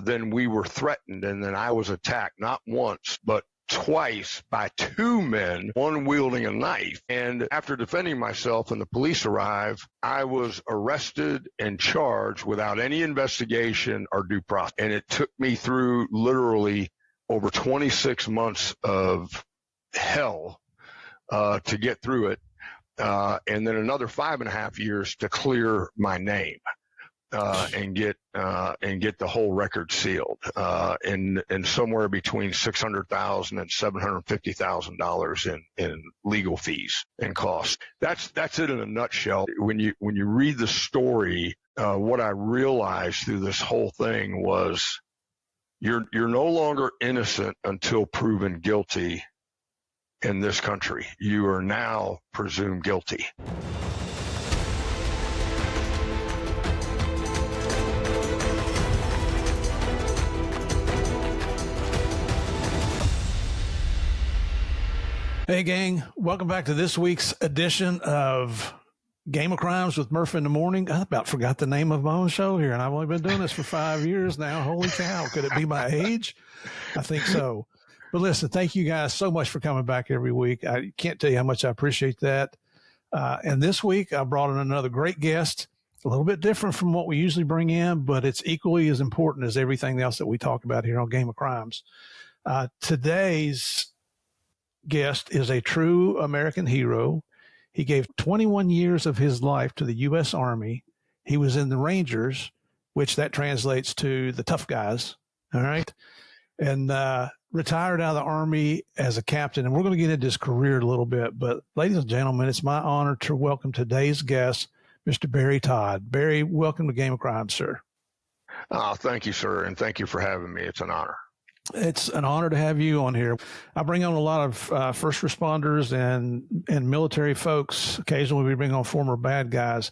then we were threatened, and then I was attacked not once, but twice by two men, one wielding a knife. And after defending myself and the police arrived, I was arrested and charged without any investigation or due process. And it took me through literally over 26 months of hell to get through it. And then another 5.5 years to clear my name. And get the whole record sealed, in somewhere between $600,000 and $750,000 in legal fees and costs. That's it in a nutshell. When you read the story, what I realized through this whole thing was you're no longer innocent until proven guilty in this country. You are now presumed guilty. Hey, gang. Welcome back to this week's edition of Game of Crimes with Murph in the Morning. I about forgot the name of my own show here, and I've only been doing this for 5 years now. Holy cow. Could it be my age? I think so. But listen, thank you guys so much for coming back every week. I can't tell you how much I appreciate that. And this week, I brought in another great guest, a little bit different from what we usually bring in, but it's equally as important as everything else that we talk about here on Game of Crimes. Today's guest is a true American hero. He gave 21 years of his life to the U.S. Army. He was in the Rangers, which that translates to the tough guys. All right. And retired out of the Army as a captain. And we're going to get into his career a little bit. But ladies and gentlemen, it's my honor to welcome today's guest, Mr. Barry Todd. Barry, welcome to Game of Crimes, sir. Thank you, sir. And thank you for having me. It's an honor. It's an honor to have you on here. I bring on a lot of first responders and military folks. Occasionally we bring on former bad guys.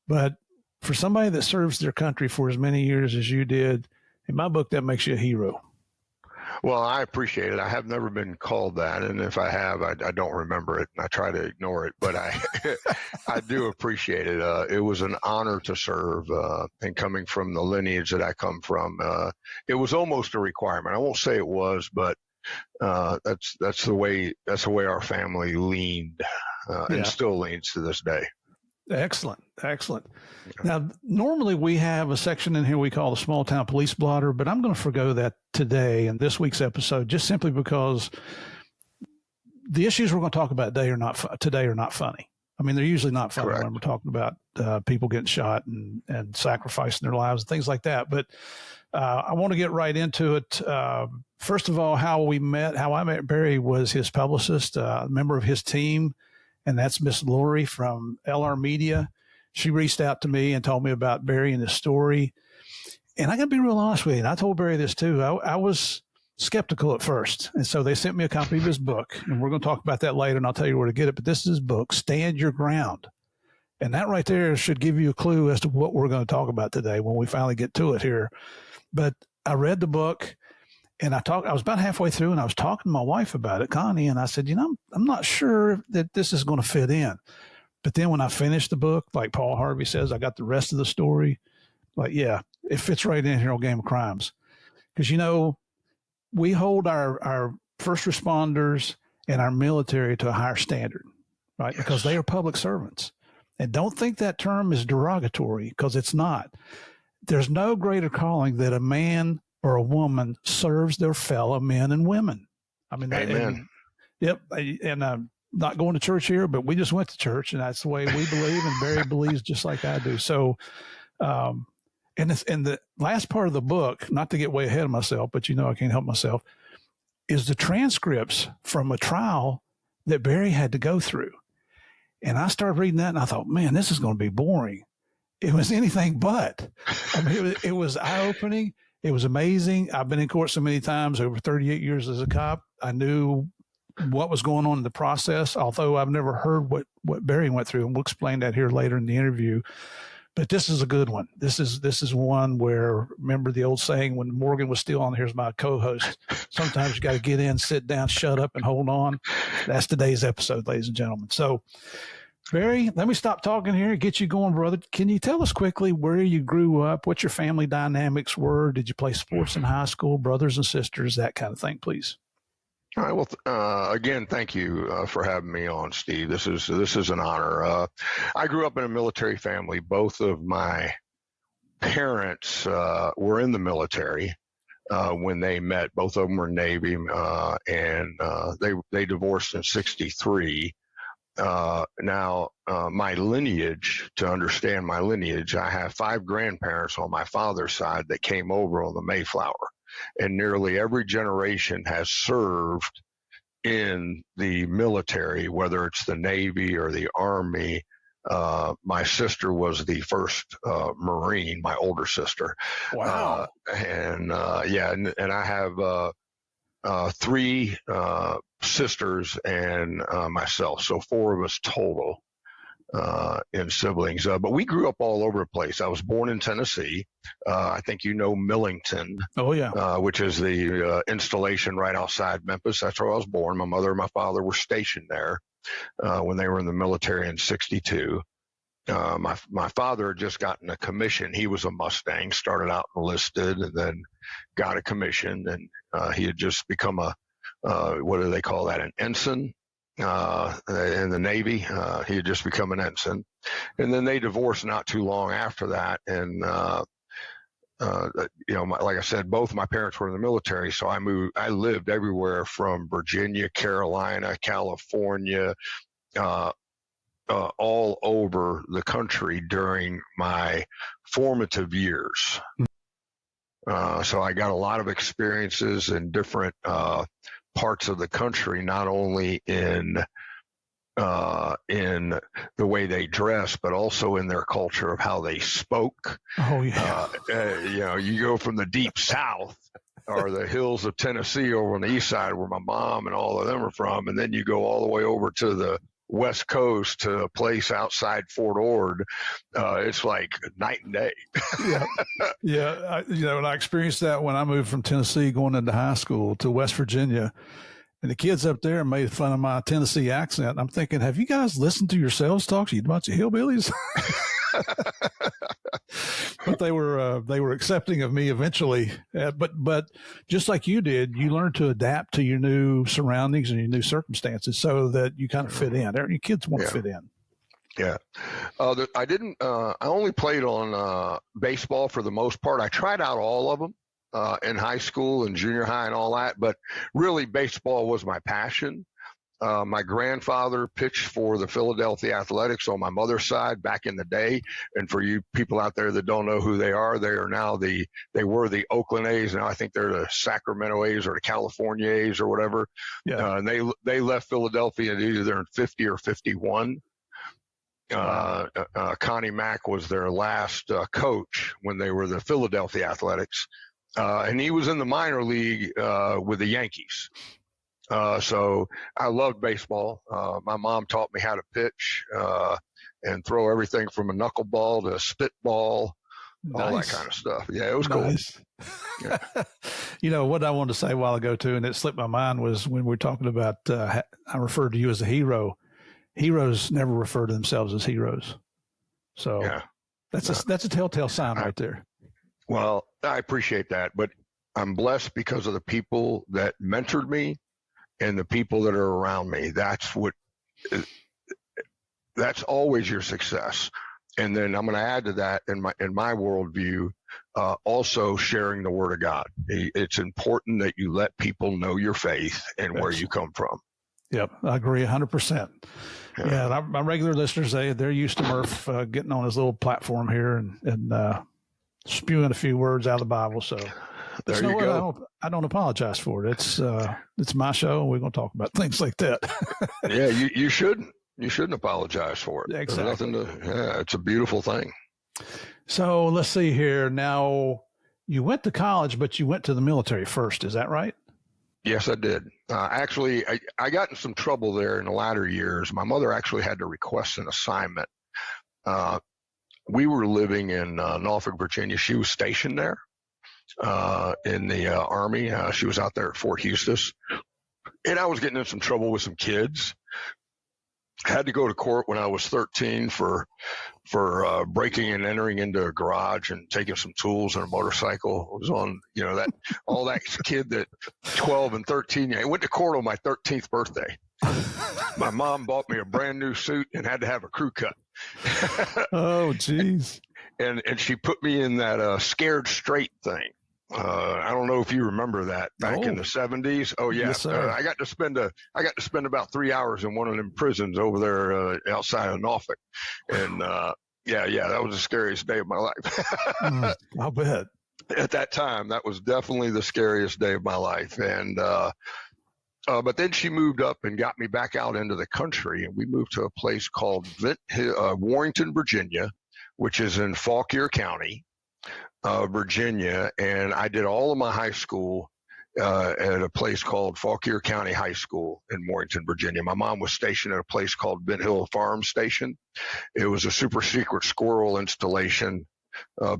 But for somebody that serves their country for as many years as you did, in my book, that makes you a hero. Well, I appreciate it. I have never been called that. And if I have, I don't remember it, and I try to ignore it. But I do appreciate it. It was an honor to serve, and coming from the lineage that I come from, it was almost a requirement. I won't say it was, but that's the way our family leaned, and still leans to this day. Excellent. Now, normally we have a section in here we call the Small Town Police Blotter, but I'm going to forgo that today in this week's episode, just simply because the issues we're going to talk about today are not funny. I mean, they're usually not funny. Correct. When we're talking about people getting shot and sacrificing their lives and things like that. But I want to get right into it. First of all, how I met Barry was his publicist, a member of his team. And that's Miss Lori from LR Media. She reached out to me and told me about Barry and his story. And I got to be real honest with you. And I told Barry this too. I was skeptical at first. And so they sent me a copy of his book. And we're going to talk about that later, and I'll tell you where to get it. But this is his book, Stand Your Ground. And that right there should give you a clue as to what we're going to talk about today when we finally get to it here. But I read the book. And I was about halfway through, and I was talking to my wife about it, Connie, and I said, I'm not sure that this is going to fit in. But then when I finished the book, like Paul Harvey says, I got the rest of the story. Like, yeah, it fits right in here on Game of Crimes. Because, we hold our first responders and our military to a higher standard, right? Yes. Because they are public servants. And don't think that term is derogatory, because it's not. There's no greater calling that a man or a woman serves their fellow men and women. I mean, amen. Yep. And I'm not going to church here, but we just went to church, and that's the way we believe, and Barry believes just like I do. So, and the last part of the book, not to get way ahead of myself, but I can't help myself, is the transcripts from a trial that Barry had to go through. And I started reading that, and I thought, man, this is going to be boring. It was anything but. I mean, it was eye-opening. It was amazing. I've been in court so many times, over 38 years as a cop. I knew what was going on in the process, although I've never heard what Barry went through, and we'll explain that here later in the interview. But this is a good one. This is one where, remember the old saying when Morgan was still on, here's my co-host, sometimes you got to get in, sit down, shut up, and hold on. That's today's episode, ladies and gentlemen. So Barry, let me stop talking here and get you going, brother. Can you tell us quickly where you grew up, what your family dynamics were? Did you play sports in high school, brothers and sisters, that kind of thing, please? All right. Well, again, thank you for having me on, Steve. This is an honor. I grew up in a military family. Both of my parents were in the military when they met. Both of them were Navy, and they divorced in '63. Now, my lineage, to understand my lineage, I have 5 grandparents on my father's side that came over on the Mayflower, and nearly every generation has served in the military, whether it's the Navy or the Army. My sister was the first Marine, my older sister. Wow. And I have 3 sisters and myself, so 4 of us total in siblings. But we grew up all over the place. I was born in Tennessee. I think you know Millington. Oh, yeah. Which is the installation right outside Memphis. That's where I was born. My mother and my father were stationed there when they were in the military in '62. My father had just gotten a commission. He was a Mustang, started out enlisted and then got a commission, and he had just become a what do they call that? An ensign in the Navy. He had just become an ensign, and then they divorced not too long after that. And like I said, both my parents were in the military, so I lived everywhere from Virginia, Carolina, California, all over the country during my formative years. So I got a lot of experiences in different parts of the country, not only in the way they dress, but also in their culture of how they spoke. Oh, yeah. You go from the deep South or the hills of Tennessee over on the east side where my mom and all of them are from, and then you go all the way over to the West Coast to a place outside Fort Ord. It's like night and day. Yeah. And I experienced that when I moved from Tennessee going into high school to West Virginia. And the kids up there made fun of my Tennessee accent. I'm thinking, have you guys listened to your sales talks, you bunch of hillbillies? But they were accepting of me eventually. But just like you did, you learned to adapt to your new surroundings and your new circumstances so that you kind of fit in. Your kids want to fit in. Yeah. I only played on baseball for the most part. I tried out all of them in high school and junior high and all that, but really baseball was my passion. My grandfather pitched for the Philadelphia Athletics on my mother's side back in the day. And for you people out there that don't know who they are now they were the Oakland A's. Now I think they're the Sacramento A's or the California A's or whatever. Yeah. And they left Philadelphia either in 50 or 51. Connie Mack was their last coach when they were the Philadelphia Athletics. And he was in the minor league with the Yankees. So I loved baseball. My mom taught me how to pitch and throw everything from a knuckleball to a spitball, all that kind of stuff. Yeah, it was cool. Yeah. What I wanted to say a while ago, too, and it slipped my mind, was when we were talking about, I referred to you as a hero. Heroes never refer to themselves as heroes. So that's a telltale sign right there. Well, I appreciate that, but I'm blessed because of the people that mentored me and the people that are around me. That's always your success. And then I'm going to add to that in my worldview, also sharing the word of God. It's important that you let people know your faith and where you come from. Yep. I agree 100%. Yeah. My regular listeners, they're used to Murph getting on his little platform here and spewing a few words out of the Bible. So there you go. I don't apologize for it. It's my show. We're going to talk about things like that. Yeah, you shouldn't. You shouldn't apologize for it. Exactly. It's a beautiful thing. So let's see here. Now, you went to college, but you went to the military first. Is that right? Yes, I did. Actually, I got in some trouble there in the latter years. My mother actually had to request an assignment. We were living in Norfolk, Virginia. She was stationed there in the Army. She was out there at Fort Eustis. And I was getting in some trouble with some kids. I had to go to court when I was 13 for breaking and entering into a garage and taking some tools and a motorcycle. It was on, that all that kid that 12 and 13. I went to court on my 13th birthday. My mom bought me a brand new suit and had to have a crew cut. Oh, geez. And she put me in that scared straight thing. I don't know if you remember that back in the 70s. Oh yeah, yes, sir. I got to spend about 3 hours in one of them prisons over there outside of Norfolk, and yeah, that was the scariest day of my life. I'll bet. At that time, that was definitely the scariest day of my life, and but then she moved up and got me back out into the country, and we moved to a place called Warrenton, Virginia, which is in Fauquier County. Virginia, and I did all of my high school at a place called Fauquier County High School in Warrenton, Virginia. My mom was stationed at a place called Bent Hill Farm Station. It was a super secret squirrel installation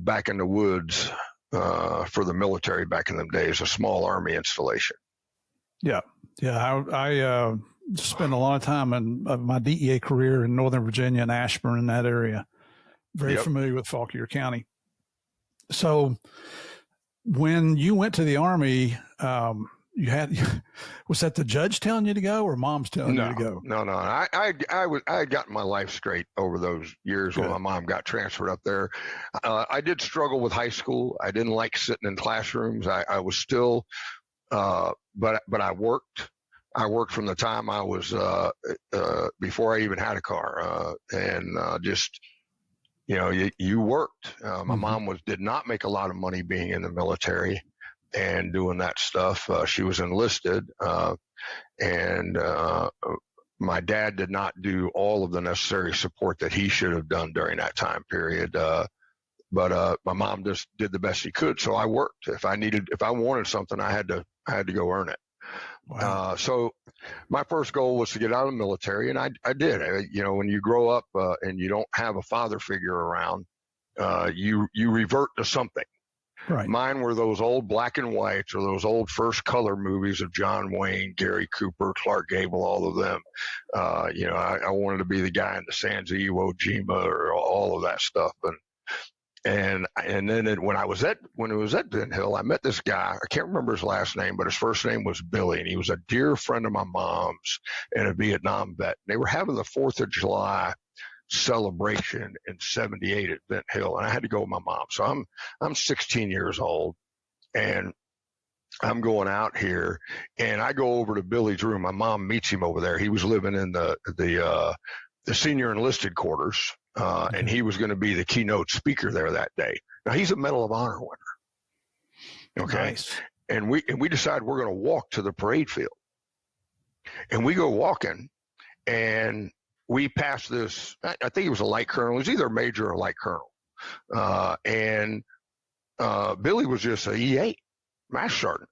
back in the woods for the military back in them days, a small army installation. Yeah. I spent a lot of time in my DEA career in Northern Virginia and Ashburn in that area. Very familiar with Fauquier County. So when you went to the Army, was that the judge telling you to go or mom's telling you to go? No. I had gotten my life straight over those years when my mom got transferred up there. I did struggle with high school. I didn't like sitting in classrooms. I was still, but I worked. I worked from the time I was, before I even had a car, and just, you worked. My mom did not make a lot of money being in the military and doing that stuff. She was enlisted, and my dad did not do all of the necessary support that he should have done during that time period. But my mom just did the best she could. So I worked. If I wanted something, I had to go earn it. Wow. So my first goal was to get out of the military, and I did. When you grow up and you don't have a father figure around, you revert to something. Right. Mine were those old black and whites or those old first color movies of John Wayne, Gary Cooper, Clark Gable, all of them. I wanted to be the guy in the Sands of Iwo Jima or all of that stuff. And then when it was at Bent Hill, I met this guy. I can't remember his last name, but his first name was Billy, and he was a dear friend of my mom's and a Vietnam vet. They were having the 4th of July celebration in '78 at Bent Hill, and I had to go with my mom. So I'm 16 years old, and I'm going out here, and I go over to Billy's room. My mom meets him over there. He was living in the senior enlisted quarters. And he was going to be the keynote speaker there that day. Now he's a Medal of Honor winner. Okay. Nice. And we decide we're going to walk to the parade field, and we go walking, and we pass this, I think it was a light colonel. It was either a major or a light colonel. And Billy was just a E8 master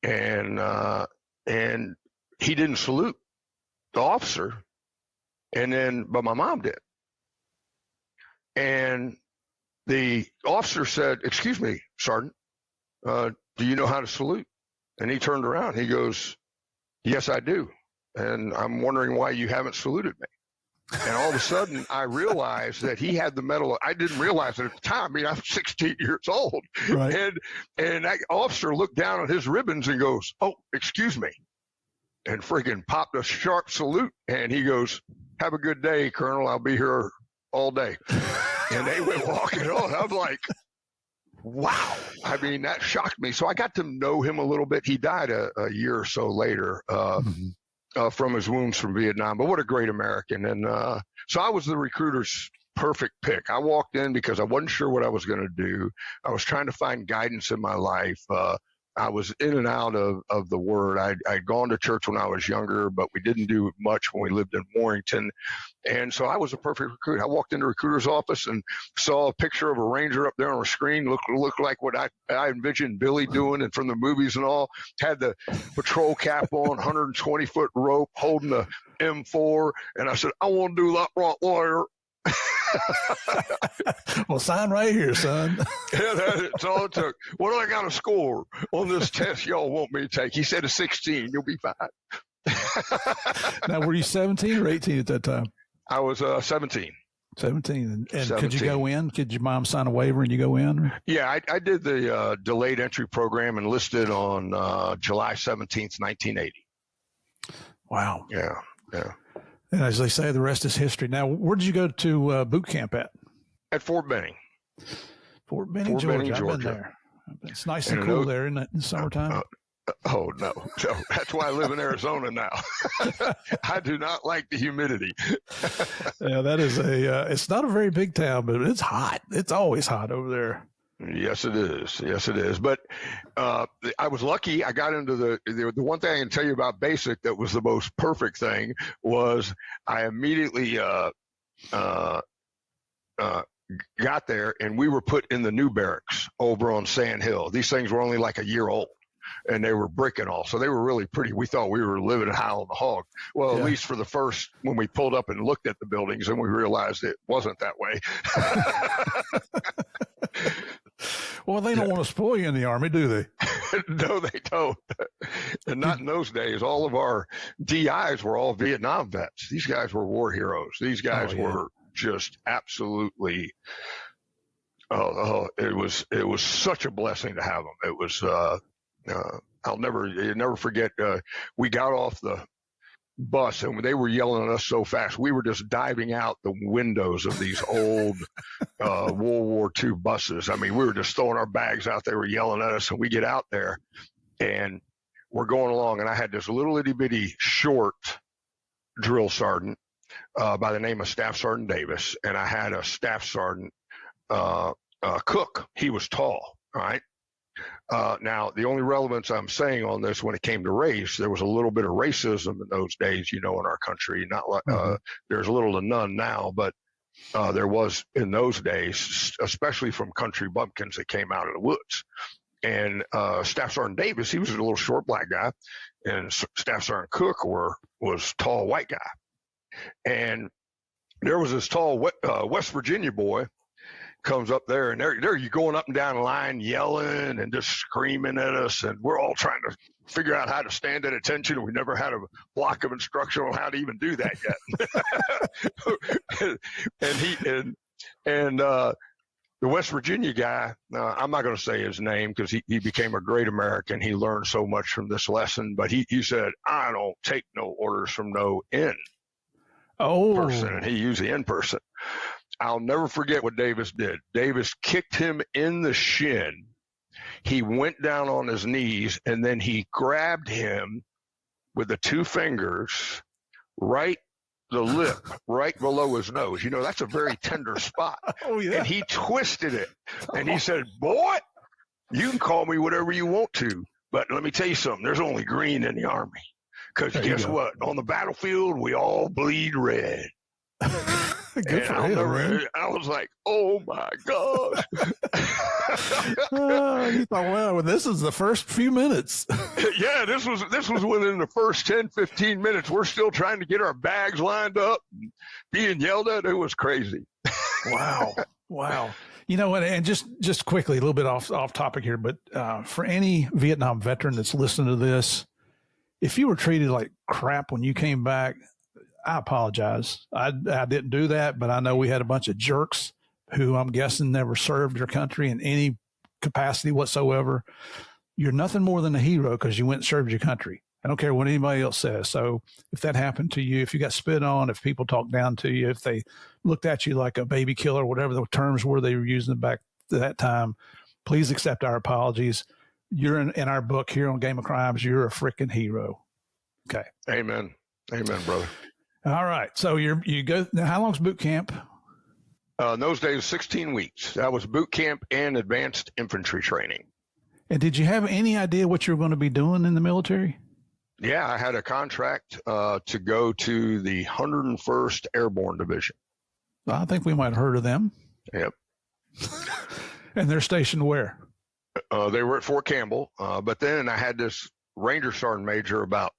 sergeant. And he didn't salute the officer. But my mom did. And the officer said, "Excuse me, Sergeant, do you know how to salute?" And he turned around. He goes, "Yes, I do. And I'm wondering why you haven't saluted me." And all of a sudden, I realized that he had the medal. I didn't realize it at the time. I mean, I'm 16 years old. Right. And that officer looked down at his ribbons and goes, "Oh, excuse me," and freaking popped a sharp salute. And he goes, "Have a good day, Colonel. I'll be here all day." And they went walking on. I'm like, wow. I mean, that shocked me. So I got to know him a little bit. He died a year or so later from his wounds from Vietnam. But what a great American. And so I was the recruiter's perfect pick. I walked in because I wasn't sure what I was going to do. I was trying to find guidance in my life. I was in and out of the Word. I'd gone to church when I was younger, but we didn't do much when we lived in Warrenton. And so I was a perfect recruit. I walked into the recruiter's office and saw a picture of a Ranger up there on a screen, looked like what I envisioned Billy doing and from the movies and all. Had the patrol cap on, 120-foot rope, holding the M4. And I said, "I want to do that right, lawyer." Well, sign right here, son. Yeah, that's all it took. "What do I got to score on this test y'all want me to take?" He said, "a 16. You'll be fine." Now, were you 17 or 18 at that time? I was 17. 17. And 17. Could you go in? Could your mom sign a waiver and you go in? Yeah, I did the delayed entry program, enlisted on July 17th, 1980. Wow. Yeah. And as they say, the rest is history. Now, where did you go to boot camp at? At Fort Benning. Fort Benning, Georgia. I've been there. It's nice and cool there, isn't it, in the summertime? Oh, no. That's why I live in Arizona now. I do not like the humidity. Yeah, that is it's not a very big town, but it's hot. It's always hot over there. Yes, it is. Yes, it is. But I was lucky. I got into the one thing I can tell you about basic that was the most perfect thing was I immediately got there, and we were put in the new barracks over on Sand Hill. These things were only like a year old, and they were brick and all. So they were really pretty. We thought we were living high on the hog. Well, yeah. At least for the first, when we pulled up and looked at the buildings, and we realized it wasn't that way. Well, they don't want to spoil you in the Army, do they? No, they don't. And not in those days. All of our DIs were all Vietnam vets. These guys were war heroes. These guys were just absolutely, it was such a blessing to have them. It was, I'll never forget, we got off the bus and they were yelling at us so fast, we were just diving out the windows of these old World War II buses. I mean, we were just throwing our bags out. They were yelling at us, and we get out there and we're going along, and I had this little itty bitty short drill sergeant by the name of Staff Sergeant Davis, and I had a Staff Sergeant Cook. He was tall, all right? Now, the only relevance I'm saying on this, when it came to race, there was a little bit of racism in those days, in our country. Not like there's little to none now, but there was in those days, especially from country bumpkins that came out of the woods. And Staff Sergeant Davis, he was a little short black guy, and Staff Sergeant Cook was tall white guy. And there was this tall West Virginia boy comes up there, and there you going up and down the line yelling and just screaming at us, and we're all trying to figure out how to stand at attention. We never had a block of instruction on how to even do that yet. and the West Virginia guy, I'm not going to say his name because he became a great American. He learned so much from this lesson, but he said, I don't take no orders from no in person, and he used the in person. I'll never forget what Davis did. Davis kicked him in the shin. He went down on his knees, and then he grabbed him with the two fingers, right the lip, right below his nose. That's a very tender spot. Oh, yeah. And he twisted it. And he said, boy, you can call me whatever you want to, but let me tell you something. There's only green in the Army. Because guess what? On the battlefield, we all bleed red. Good for him, I was like, oh my gosh. You thought, well, this is the first few minutes. Yeah, this was within the first 10, 15 minutes. We're still trying to get our bags lined up, being yelled at. It was crazy. Wow. And just quickly, a little bit off topic here, but for any Vietnam veteran that's listening to this, if you were treated like crap when you came back, I apologize. I didn't do that, but I know we had a bunch of jerks who I'm guessing never served your country in any capacity whatsoever. You're nothing more than a hero because you went and served your country. I don't care what anybody else says. So if that happened to you, if you got spit on, if people talked down to you, if they looked at you like a baby killer, whatever the terms were they were using back at that time, please accept our apologies. You're in our book here on Game of Crimes. You're a freaking hero. Okay. Amen. Amen, brother. All right. So you go now. How long's boot camp? In those days, 16 weeks. That was boot camp and advanced infantry training. And did you have any idea what you were going to be doing in the military? Yeah, I had a contract to go to the 101st Airborne Division. I think we might have heard of them. Yep. And they're stationed where? They were at Fort Campbell. But then I had this Ranger Sergeant Major about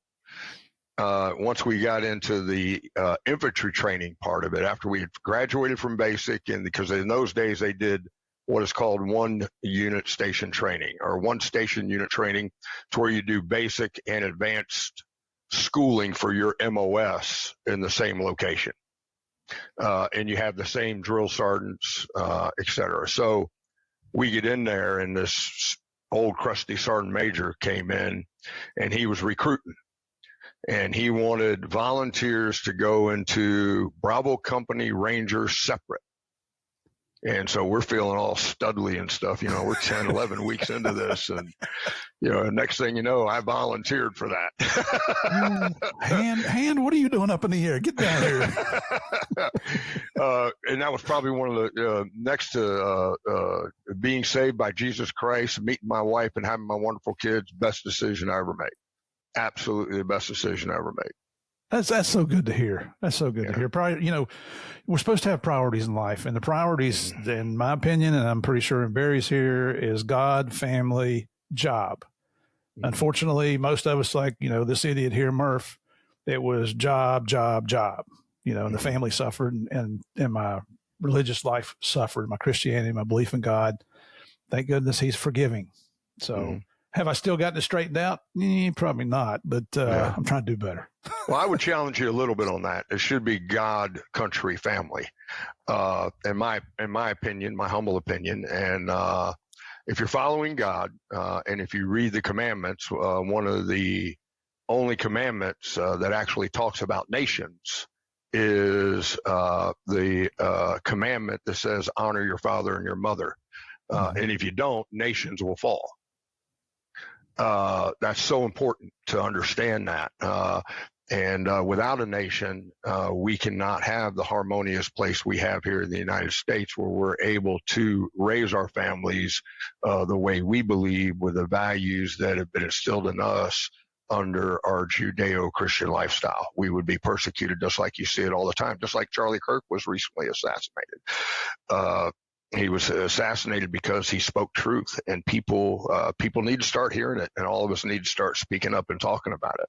once we got into the infantry training part of it, after we had graduated from basic, and because in those days they did what is called one unit station training, or one station unit training, to where you do basic and advanced schooling for your MOS in the same location. And you have the same drill sergeants, et cetera. So we get in there, and this old crusty sergeant major came in, and he was recruiting. And he wanted volunteers to go into Bravo Company Rangers separate. And so we're feeling all studly and stuff. We're 10, 11 weeks into this. And, next thing you know, I volunteered for that. Hand, what are you doing up in the air? Get down here. And that was probably one of the, next to being saved by Jesus Christ, meeting my wife, and having my wonderful kids, best decision I ever made. Absolutely the best decision I ever made. That's so good to hear. That's so good to hear. Probably, we're supposed to have priorities in life, and the priorities, in my opinion, and I'm pretty sure in Barry's here, is God, family, job. Unfortunately, most of us, like, this idiot here, Murph, it was job, and the family suffered, and my religious life suffered, my Christianity, my belief in God. Thank goodness he's forgiving. So have I still gotten it straightened out? Probably not, but I'm trying to do better. Well, I would challenge you a little bit on that. It should be God, country, family. In my opinion, my humble opinion. And if you're following God, and if you read the commandments, one of the only commandments that actually talks about nations is the commandment that says, honor your father and your mother. And if you don't, nations will fall. That's so important to understand that. And without a nation, we cannot have the harmonious place we have here in the United States, where we're able to raise our families the way we believe, with the values that have been instilled in us under our Judeo-Christian lifestyle. We would be persecuted just like you see it all the time, just like Charlie Kirk was recently assassinated. He was assassinated because he spoke truth, and people need to start hearing it, and all of us need to start speaking up and talking about it.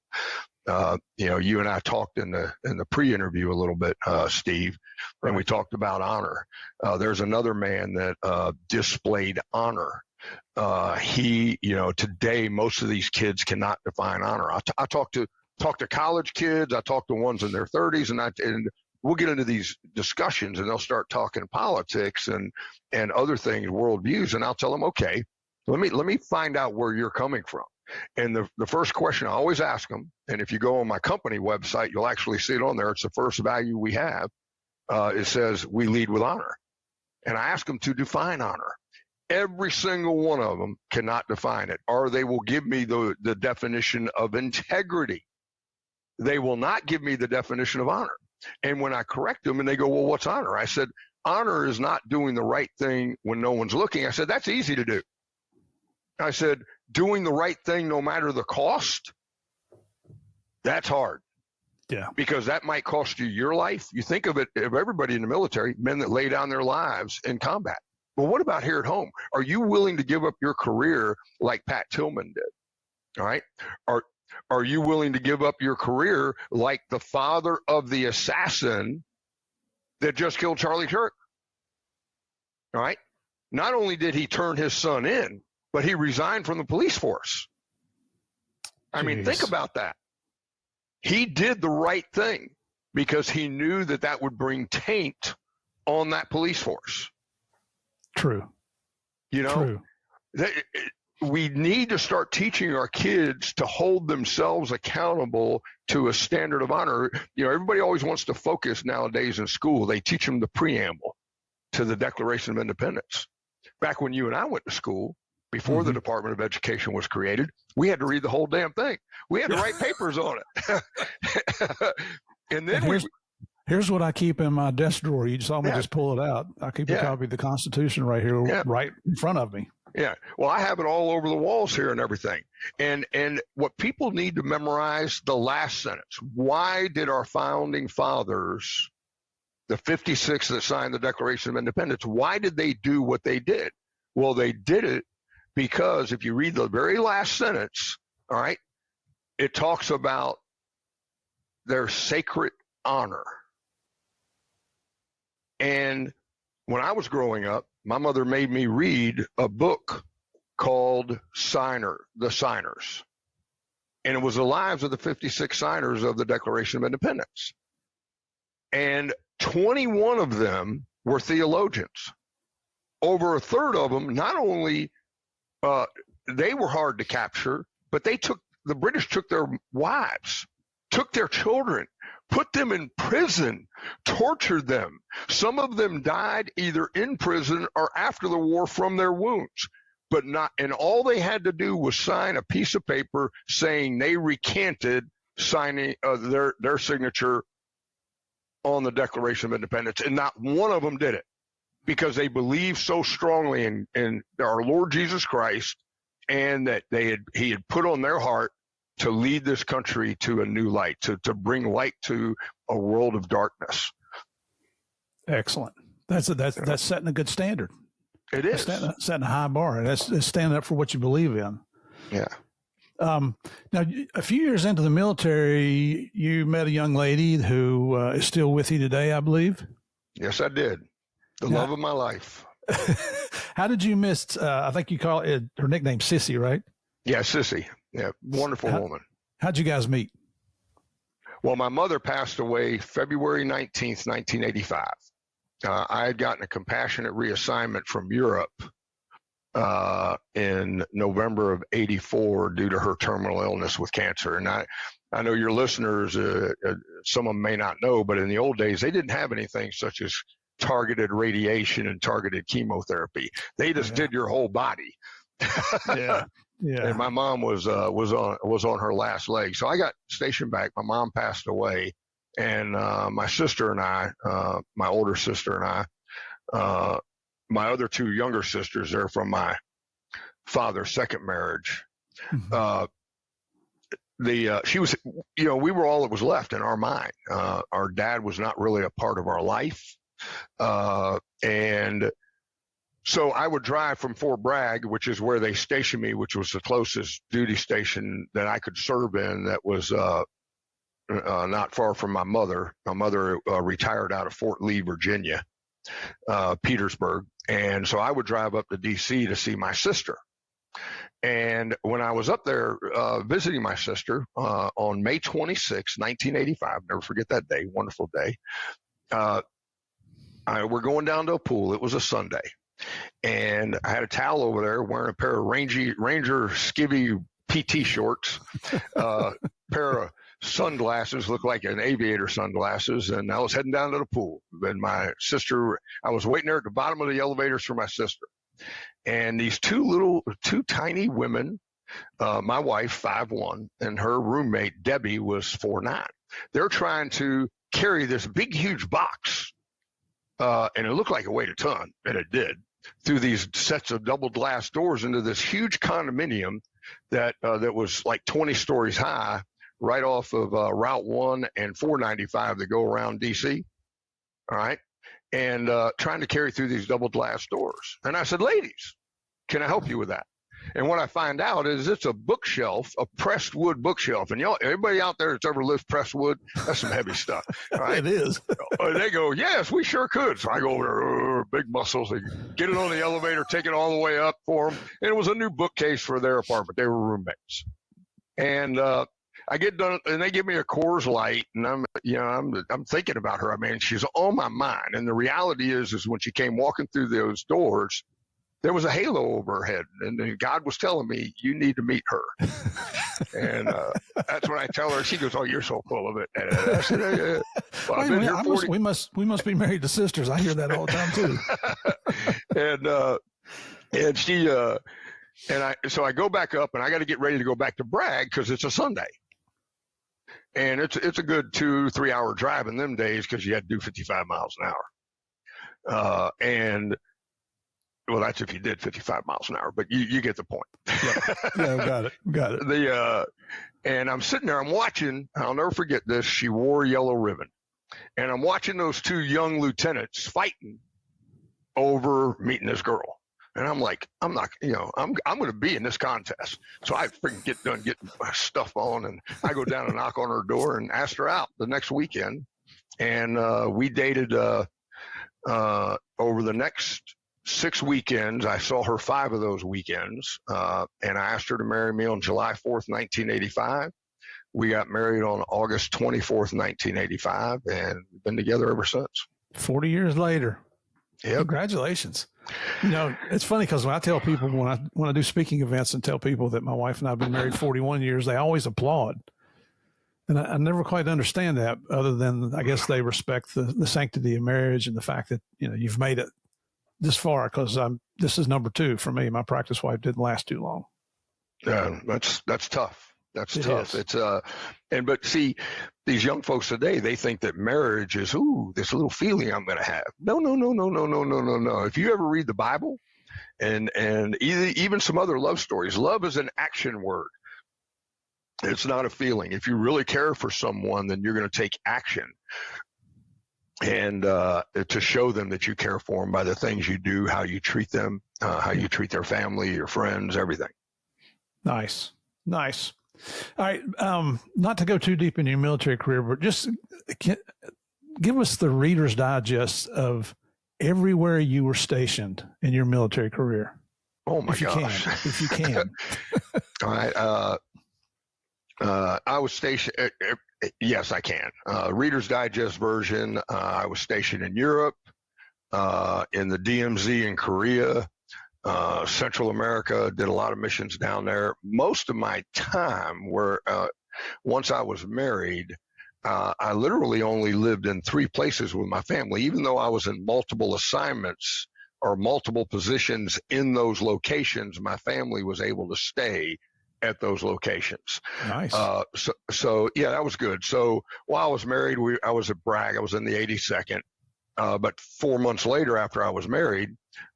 You and I talked in the pre-interview a little bit, Steve, and we talked about honor. There's another man that displayed honor. Today most of these kids cannot define honor. I talk to college kids. I talk to ones in their 30s, and we'll get into these discussions, and they'll start talking politics and other things, worldviews, and I'll tell them, okay, let me find out where you're coming from. And the first question I always ask them, and if you go on my company website, you'll actually see it on there. It's the first value we have. It says we lead with honor, and I ask them to define honor. Every single one of them cannot define it, or they will give me the definition of integrity. They will not give me the definition of honor. And when I correct them and they go, well, what's honor? I said, honor is not doing the right thing when no one's looking. I said, that's easy to do. I said, doing the right thing no matter the cost, that's hard. Yeah. Because that might cost you your life. You think of everybody in the military, men that lay down their lives in combat. Well, what about here at home? Are you willing to give up your career like Pat Tillman did? All right. Are you willing to give up your career like the father of the assassin that just killed Charlie Kirk? All right. Not only did he turn his son in, but he resigned from the police force. I mean, think about that. He did the right thing because he knew that would bring taint on that police force. True. True. We need to start teaching our kids to hold themselves accountable to a standard of honor. Everybody always wants to focus nowadays in school. They teach them the preamble to the Declaration of Independence. Back when you and I went to school, before the Department of Education was created, we had to read the whole damn thing. We had to write papers on it. And then here's what I keep in my desk drawer. You saw me just pull it out. I keep a copy of the Constitution right here, right in front of me. Yeah. Well, I have it all over the walls here and everything. And what people need to memorize, the last sentence. Why did our founding fathers, the 56 that signed the Declaration of Independence, why did they do what they did? Well, they did it because if you read the very last sentence, all right, it talks about their sacred honor. And when I was growing up, my mother made me read a book called The Signers. And it was the lives of the 56 signers of the Declaration of Independence. And 21 of them were theologians. Over a third of them, not only they were hard to capture, but the British took their wives, took their children, put them in prison, tortured them. Some of them died either in prison or after the war from their wounds. And all they had to do was sign a piece of paper saying they recanted signing their signature on the Declaration of Independence, and not one of them did it, because they believed so strongly in our Lord Jesus Christ, and that he had put on their heart to lead this country to a new light, to bring light to a world of darkness. Excellent. That's setting a good standard. It is setting a high bar. That's standing up for what you believe in. Yeah. Now, a few years into the military, you met a young lady who is still with you today, I believe. Yes, I did. The love of my life. How did you miss, I think you call it her nickname, Sissy, right? Yeah, Sissy. Yeah, wonderful woman. How'd you guys meet? Well, my mother passed away February 19th, 1985. I had gotten a compassionate reassignment from Europe in November of 84 due to her terminal illness with cancer. And I know your listeners, some of them may not know, but in the old days, they didn't have anything such as targeted radiation and targeted chemotherapy. They just did your whole body. Yeah. Yeah. And my mom was on her last leg. So I got stationed back. My mom passed away. And my sister and I, my older sister and I, my other two younger sisters, they're from my father's second marriage. Mm-hmm. She was, we were all that was left in our mind. Our dad was not really a part of our life. And so I would drive from Fort Bragg, which is where they stationed me, which was the closest duty station that I could serve in. That was, not far from my mother. My mother retired out of Fort Lee, Virginia, Petersburg. And so I would drive up to D.C. to see my sister. And when I was up there visiting my sister on May 26, 1985, never forget that day, wonderful day, we're going down to a pool. It was a Sunday. And I had a towel over there, wearing a pair of Ranger skivvy PT shorts, pair of sunglasses, looked like an aviator sunglasses, and I was heading down to the pool. And my sister, I was waiting there at the bottom of the elevators for my sister. And these two tiny women, my wife, 5'1", and her roommate, Debbie, was 4'9". They're trying to carry this big, huge box, and it looked like it weighed a ton, and it did, through these sets of double glass doors into this huge condominium that was like 20 stories high, right off of Route 1 and 495 that go around D.C., all right, and trying to carry through these double glass doors. And I said, ladies, can I help you with that? And what I find out is it's a bookshelf, a pressed wood bookshelf. And everybody out there that's ever lived pressed wood, that's some heavy stuff. Right? It is. They go, yes, we sure could. So I go over there, big muscles, they get it on the elevator, take it all the way up for them. And it was a new bookcase for their apartment. They were roommates. And I get done, and they give me a Coors Light, and I'm thinking about her. I mean, she's on my mind. And the reality is when she came walking through those doors, there was a halo over her head, and God was telling me, you need to meet her. And that's when I tell her. She goes, "Oh, you're so full of it." And I said, well, I've been here 40. We must be married to sisters. I hear that all the time too. and she so I go back up, and I got to get ready to go back to Bragg because it's a Sunday. And it's a good 2-3 hour drive in them days because you had to do 55 miles an hour. And well, that's if you did 55 miles an hour, but you get the point. Yeah, got it. And I'm sitting there, I'm watching, I'll never forget this. She wore a yellow ribbon, and I'm watching those two young lieutenants fighting over meeting this girl. And I'm like, I'm not, I'm going to be in this contest. So I freaking get done getting my stuff on, and I go down and knock on her door and asked her out the next weekend. And we dated over the next 6 weekends. I saw her 5 of those weekends, and I asked her to marry me on July 4th, 1985. We got married on August 24th, 1985, and we've been together ever since. 40 years later. Yep. Congratulations. It's funny because when I tell people, when I do speaking events and tell people that my wife and I have been married 41 years, they always applaud. And I never quite understand that, other than I guess they respect the sanctity of marriage and the fact that, you've made it this far, because this is number 2 for me. My practice wife didn't last too long. Yeah, that's tough. That's tough. Is. It's but see, these young folks today, they think that marriage is this little feeling I'm going to have. No. If you ever read the Bible, and even some other love stories, love is an action word. It's not a feeling. If you really care for someone, then you're going to take action, and to show them that you care for them by the things you do, how you treat them, how you treat their family, your friends, everything. Nice. All right. Not to go too deep into your military career, but just give us the Reader's Digest of everywhere you were stationed in your military career. Oh my gosh. If you can. All right. I was stationed. Yes, I can. Reader's Digest version. I was stationed in Europe, in the DMZ in Korea, Central America, did a lot of missions down there. Most of my time once I was married, I literally only lived in 3 places with my family, even though I was in multiple assignments or multiple positions in those locations. My family was able to stay at those locations. Nice. So yeah, that was good. So while I was married, I was at Bragg. I was in the 82nd. But 4 months later, after I was married,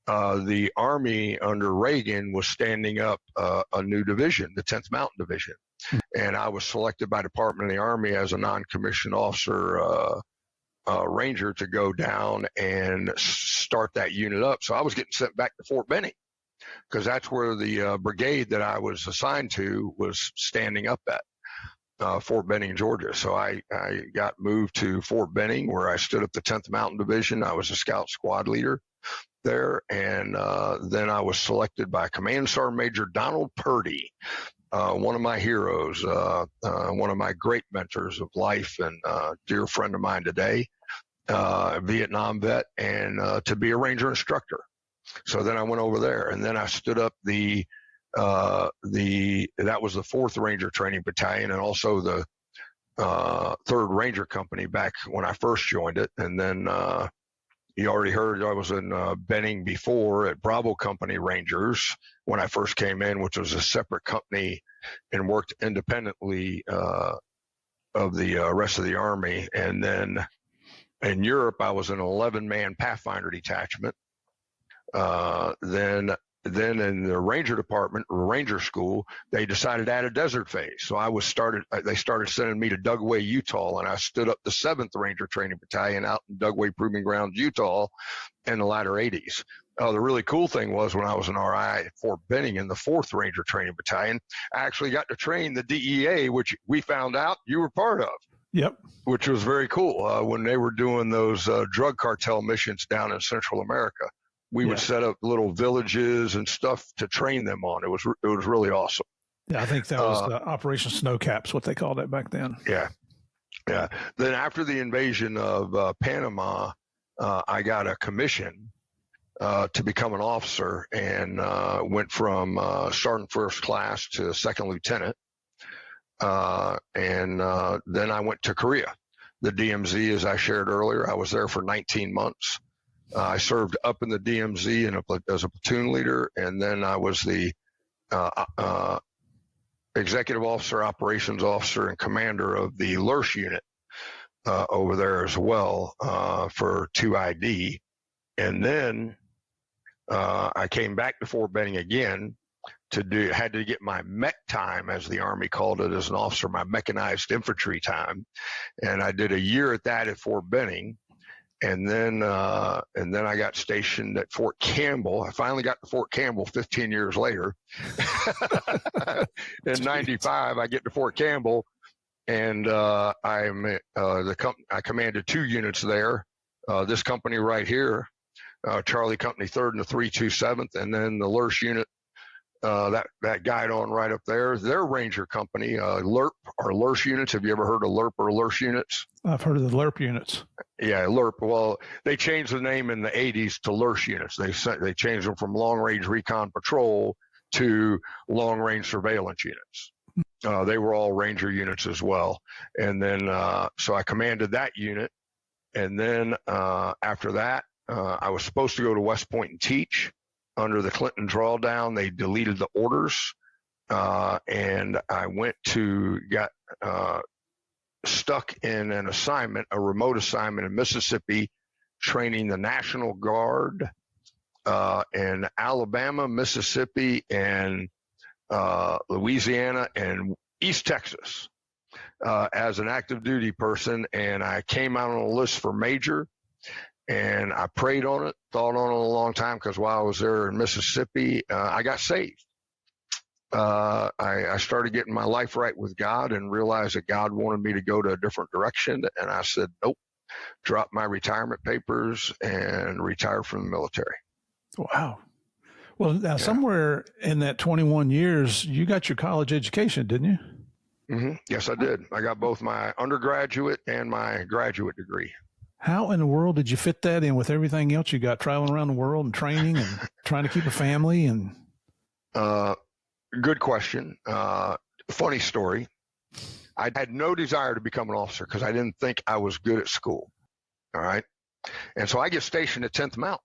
the Army under Reagan was standing up a new division, the 10th Mountain Division. And I was selected by Department of the Army as a non-commissioned officer ranger to go down and start that unit up. So I was getting sent back to Fort Benning, because that's where the brigade that I was assigned to was standing up at. Fort Benning, Georgia. So I got moved to Fort Benning, where I stood up the 10th Mountain Division. I was a scout squad leader there. And then I was selected by Command Sergeant Major Donald Purdy, one of my heroes, one of my great mentors of life, and dear friend of mine today, Vietnam vet, and to be a ranger instructor. So then I went over there, and then I stood up that was the 4th Ranger Training Battalion, and also the 3rd Ranger Company back when I first joined it. And then you already heard I was in Benning before at Bravo Company Rangers when I first came in, which was a separate company and worked independently of the rest of the Army. And then in Europe, I was in an 11-man Pathfinder detachment. Then in the Ranger Department, Ranger School, they decided to add a desert phase. So they started sending me to Dugway, Utah, and I stood up the 7th Ranger Training Battalion out in Dugway Proving Grounds, Utah in the latter 80s. The really cool thing was, when I was an RI at Fort Benning in the 4th Ranger Training Battalion, I actually got to train the DEA, which we found out you were part of. Yep. Which was very cool when they were doing those drug cartel missions down in Central America. We would set up little villages and stuff to train them on. It was really awesome. Yeah, I think that was the Operation Snowcaps, what they called it back then. Yeah. Then after the invasion of Panama, I got a commission to become an officer, and went from sergeant first class to 2nd lieutenant. And then I went to Korea, the DMZ, as I shared earlier. I was there for 19 months. I served up in the DMZ as a platoon leader, and then I was the executive officer, operations officer, and commander of the LURSH unit over there as well for 2ID. And then I came back to Fort Benning again had to get my mech time, as the Army called it as an officer, my mechanized infantry time. And I did a year at that at Fort Benning. And then I got stationed at Fort Campbell. I finally got to Fort Campbell 15 years later. In 95, I get to Fort Campbell, and I commanded 2 units there. This company right here, Charlie Company 3rd and the 327th, and then the Lurch unit, that guide on right up there, their Ranger Company, LERP or Lurch units. Have you ever heard of LERP or Lurch units? I've heard of the LERP units. Yeah, LERP. Well, they changed the name in the 80s to Lurch units. They changed them from Long Range Recon Patrol to Long Range Surveillance units. They were all Ranger units as well. And then, so I commanded that unit. And then after that, I was supposed to go to West Point and teach. Under the Clinton drawdown, they deleted the orders. And I got stuck in an assignment, a remote assignment in Mississippi, training the National Guard in Alabama, Mississippi, and Louisiana, and East Texas as an active duty person. And I came out on a list for major, and I prayed on it, thought on it a long time, because while I was there in Mississippi, I got saved. I started getting my life right with God and realized that God wanted me to go to a different direction. And I said, nope, drop my retirement papers and retire from the military. Wow. Well, now somewhere in that 21 years, you got your college education, didn't you? Mm-hmm. Yes, I did. I got both my undergraduate and my graduate degree. How in the world did you fit that in with everything else you got, traveling around the world and training and trying to keep a family? And good question. Funny story. I had no desire to become an officer because I didn't think I was good at school. All right. And so I get stationed at 10th Mountain.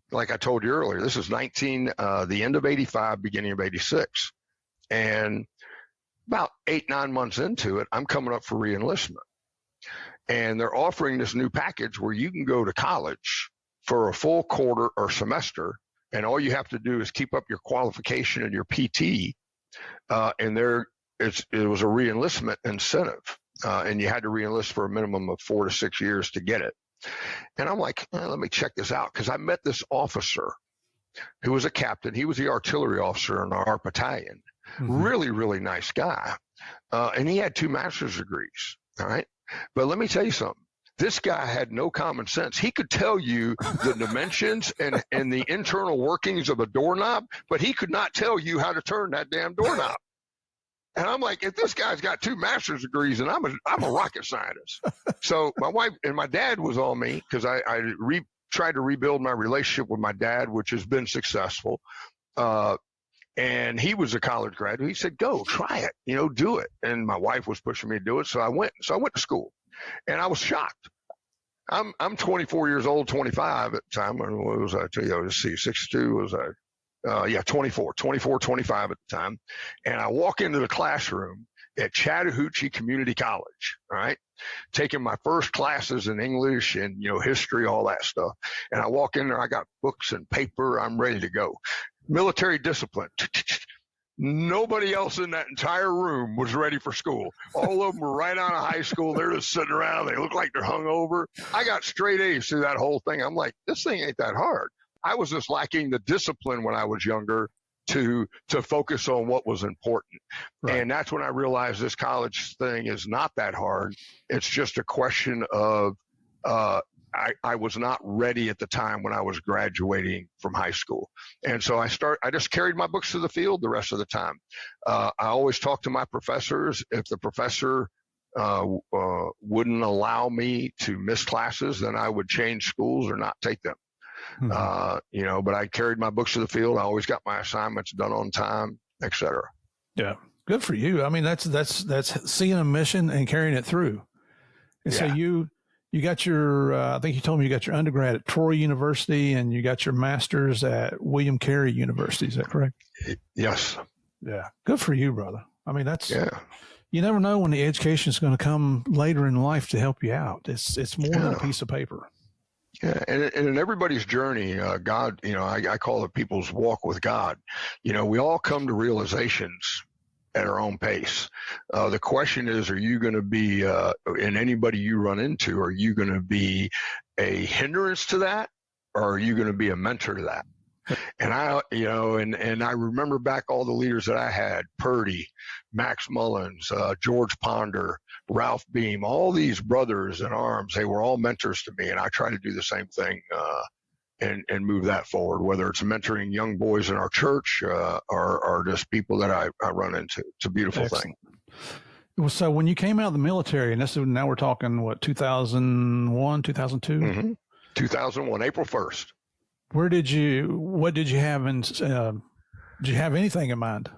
Like I told you earlier, this is the end of 85, beginning of 86. And about 8-9 months into it, I'm coming up for reenlistment. And they're offering this new package where you can go to college for a full quarter or semester, and all you have to do is keep up your qualification and your PT. And it was a reenlistment incentive, and you had to reenlist for a minimum of 4 to 6 years to get it. And I'm like, let me check this out, because I met this officer who was a captain. He was the artillery officer in our battalion. Mm-hmm. Really, really nice guy. And he had 2 master's degrees. All right. But let me tell you something. This guy had no common sense. He could tell you the dimensions and the internal workings of a doorknob, but he could not tell you how to turn that damn doorknob. And I'm like, if this guy's got 2 master's degrees, and I'm a rocket scientist. So my wife and my dad was on me, because I tried to rebuild my relationship with my dad, which has been successful. And he was a college graduate. He said, go, try it, do it. And my wife was pushing me to do it. So I went to school, and I was shocked. I'm 24 years old, 25 at the time. What was I tell you? Let's see, 62 was I, 24, 25 at the time. And I walk into the classroom at Chattahoochee Community College, all right, taking my first classes in English and, history, all that stuff. And I walk in there, I got books and paper, I'm ready to go. Military discipline. Nobody else in that entire room was ready for school. All of them were right out of high school. They're just sitting around. They look like they're hungover. I got straight A's through that whole thing. I'm like, this thing ain't that hard. I was just lacking the discipline when I was younger to focus on what was important. Right. And that's when I realized this college thing is not that hard. It's just a question of I was not ready at the time when I was graduating from high school. And so I just carried my books to the field the rest of the time. I always talked to my professors. If the professor wouldn't allow me to miss classes, then I would change schools or not take them. Mm-hmm. But I carried my books to the field. I always got my assignments done on time, et cetera. Yeah. Good for you. I mean, that's seeing a mission and carrying it through. And so you got your, I think you told me you got your undergrad at Troy University, and you got your master's at William Carey University. Is that correct? Yes. Yeah. Good for you, brother. I mean, you never know when the education is going to come later in life to help you out. It's more than a piece of paper. Yeah. And in everybody's journey, God, I call it people's walk with God. We all come to realizations at our own pace. The question is, are you going to be, in anybody you run into, are you going to be a hindrance to that, or are you going to be a mentor to that? And I remember back all the leaders that I had: Purdy, Max Mullins, George Ponder, Ralph Beam, all these brothers in arms. They were all mentors to me, and I try to do the same thing and move that forward, whether it's mentoring young boys in our church or just people that I run into. It's a beautiful thing. Well, so when you came out of the military, and now we're talking, what, 2001, 2002? Mm-hmm. 2001, April 1st. What did you have in, did you have anything in mind?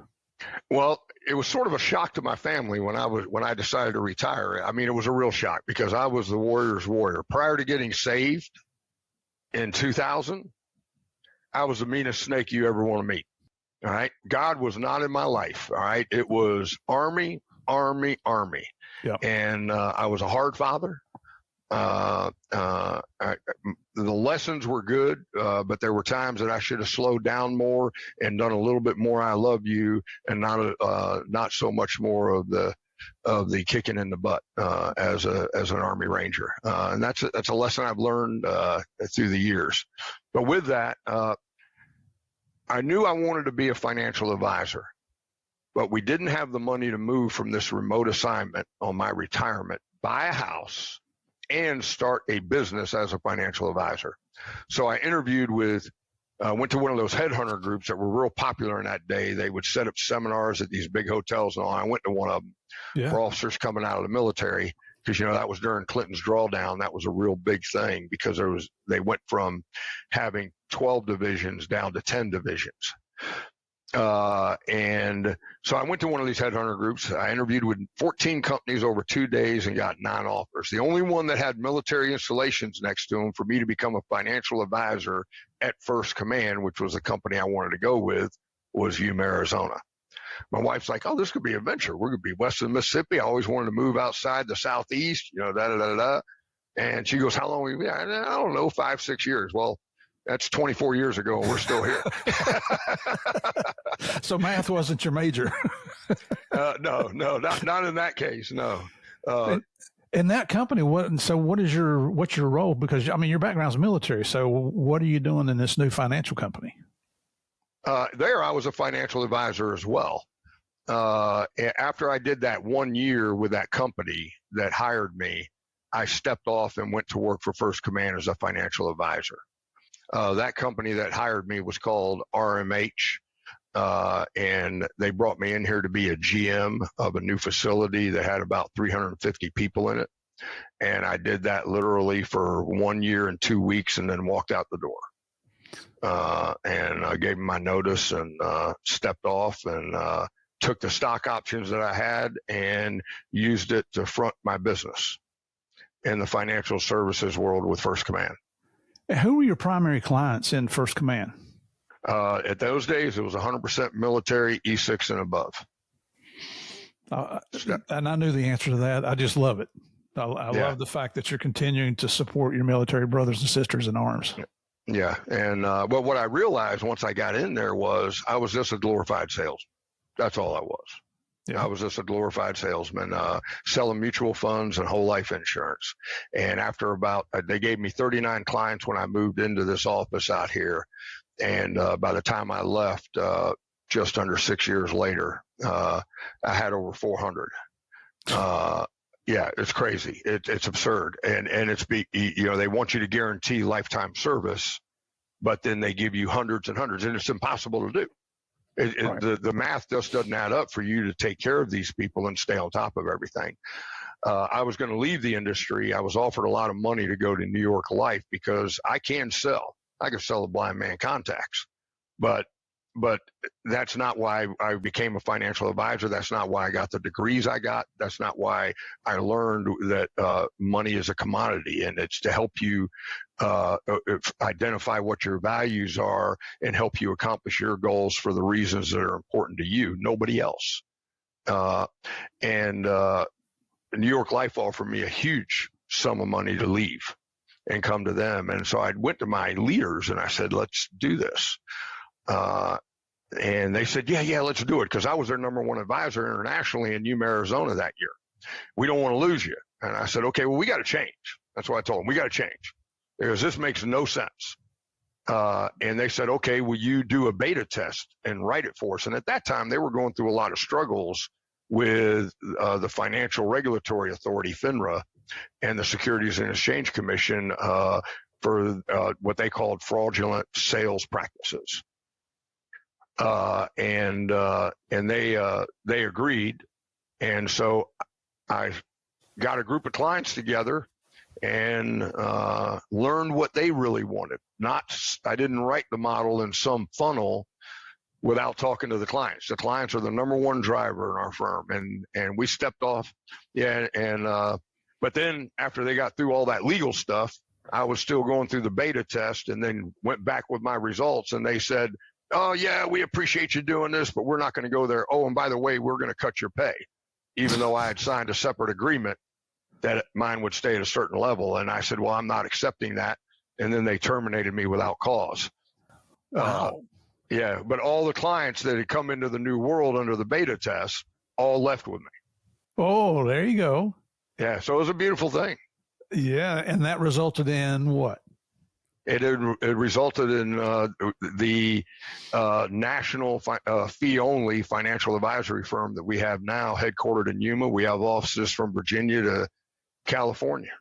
Well, it was sort of a shock to my family when I decided to retire. I mean, it was a real shock because I was the warrior's warrior. Prior to getting saved in 2000, I was the meanest snake you ever want to meet. All right. God was not in my life. All right. It was Army. Yep. And I was a hard father. The lessons were good, but there were times that I should have slowed down more and done a little bit more I love you, and not so much more of the kicking in the butt as an Army Ranger. And that's a lesson I've learned through the years. But with that, I knew I wanted to be a financial advisor, but we didn't have the money to move from this remote assignment on my retirement, buy a house, and start a business as a financial advisor. So I interviewed went to one of those headhunter groups that were real popular in that day. They would set up seminars at these big hotels and all. I went to one of them for officers coming out of the military because, that was during Clinton's drawdown. That was a real big thing because they went from having 12 divisions down to 10 divisions. And so I went to one of these headhunter groups. I interviewed with 14 companies over 2 days and got 9 offers. The only one that had military installations next to them for me to become a financial advisor at First Command, which was the company I wanted to go with, was Yuma, Arizona. My wife's like, oh, this could be a venture. We're going to be west of Mississippi. I always wanted to move outside the Southeast, And she goes, how long will you be? I don't know, 5-6 years. Well, that's 24 years ago, and we're still here. So math wasn't your major. No, not in that case. No. In that company, what's your role? Because your background's military. So what are you doing in this new financial company? There, I was a financial advisor as well. After I did that 1 year with that company that hired me, I stepped off and went to work for First Command as a financial advisor. That company that hired me was called RMH, and they brought me in here to be a GM of a new facility that had about 350 people in it. And I did that literally for 1 year and 2 weeks and then walked out the door. And I gave them my notice and stepped off and took the stock options that I had and used it to front my business in the financial services world with First Command. Who were your primary clients in First Command? At those days, it was 100% military, E6 and above. And I knew the answer to that. I just love it. I love the fact that you're continuing to support your military brothers and sisters in arms. Yeah. And but what I realized once I got in there was I was just a glorified salesman. That's all I was. Yeah. I was just a glorified salesman, selling mutual funds and whole life insurance. And after they gave me 39 clients when I moved into this office out here. And by the time I left, just under 6 years later, I had over 400. Yeah, it's crazy. It's absurd. And they want you to guarantee lifetime service, but then they give you hundreds and hundreds, and it's impossible to do. Right. The math just doesn't add up for you to take care of these people and stay on top of everything. I was going to leave the industry. I was offered a lot of money to go to New York Life because I can sell. I can sell a blind man contacts, but that's not why I became a financial advisor. That's not why I got the degrees I got. That's not why I learned that money is a commodity, and it's to help you identify what your values are and help you accomplish your goals for the reasons that are important to you, nobody else. And New York Life offered me a huge sum of money to leave and come to them. And so I went to my leaders and I said, let's do this. And they said, yeah, let's do it. Because I was their number one advisor internationally in Yuma, Arizona that year. We don't want to lose you. And I said, okay, well, we got to change. That's what I told them. We got to change because this makes no sense. And they said, okay, will you do a beta test and write it for us? And at that time, they were going through a lot of struggles with the Financial Regulatory Authority, FINRA, and the Securities and Exchange Commission for what they called fraudulent sales practices. And they agreed. And so I got a group of clients together and learned what they really wanted. I didn't write the model in some funnel without talking to the clients. The clients are the number one driver in our firm, and we stepped off. Yeah, but then after they got through all that legal stuff, I was still going through the beta test, and then went back with my results, and they said, "Oh yeah, we appreciate you doing this, but we're not going to go there. Oh, and by the way, we're going to cut your pay," even though I had signed a separate agreement that mine would stay at a certain level. And I said, "Well, I'm not accepting that." And then they terminated me without cause. Wow. Yeah, but all the clients that had come into the new world under the beta test all left with me. Oh, there you go. Yeah, so it was a beautiful thing. Yeah, and that resulted in what? It resulted in the national fee-only financial advisory firm that we have now, headquartered in Yuma. We have offices from Virginia to California.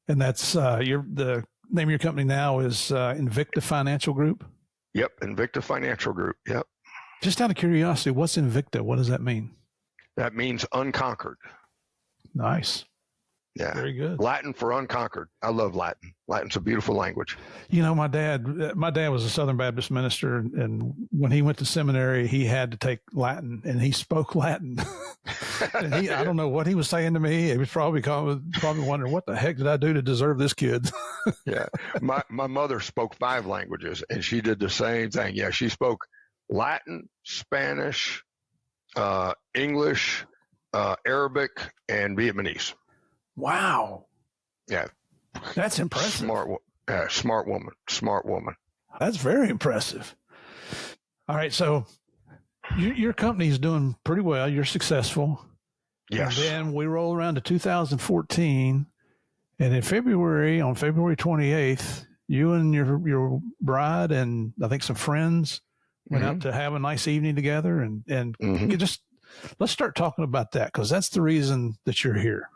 And that's the name of your company now is Invicta Financial Group? Yep, Invicta Financial Group. Yep. Just out of curiosity, what's Invicta? What does that mean? That means unconquered. Nice. Yeah. Very good. Latin for unconquered. I love Latin. Latin's a beautiful language. You know, my dad was a Southern Baptist minister, and when he went to seminary, he had to take Latin, and he spoke Latin. And I don't know what he was saying to me. He was probably wondering, what the heck did I do to deserve this kid? Yeah. My mother spoke 5 languages, and she did the same thing. Yeah. She spoke Latin, Spanish, English, Arabic, and Vietnamese. Wow. Yeah. That's impressive. Smart woman. That's very impressive. All right. So your company's doing pretty well. You're successful. Yes. And then we roll around to 2014. And on February 28th, you and your bride and I think some friends went out to have a nice evening together. And let's start talking about that, because that's the reason that you're here.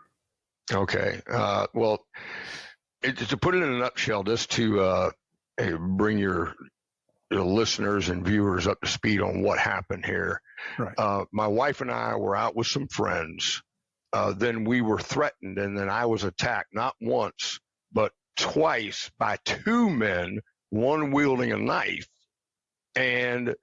Okay. Well, to put it in a nutshell, just to bring your listeners and viewers up to speed on what happened here. Right. My wife and I were out with some friends. Then we were threatened, and then I was attacked not once, but twice by 2 men, one wielding a knife. And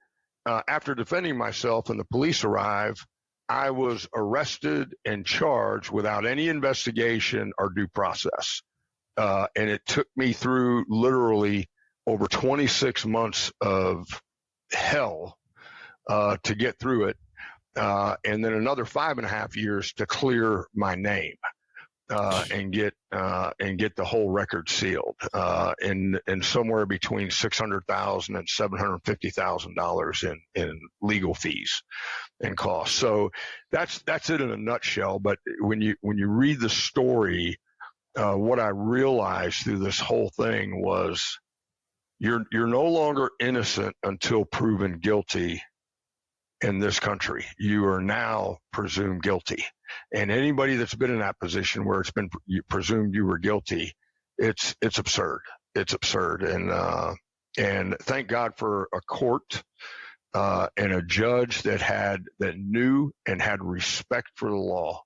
after defending myself and the police arrived, I was arrested and charged without any investigation or due process. And it took me through literally over 26 months of hell to get through it. And then another 5.5 years to clear my name and get the whole record sealed in somewhere between $600,000 and $750,000 in legal fees and costs. So that's it in a nutshell. But when you read the story, what I realized through this whole thing was you're no longer innocent until proven guilty in this country. You are now presumed guilty. And anybody that's been in that position where it's been presumed you were guilty, it's absurd. It's absurd. And thank God for a court and a judge that knew and had respect for the law,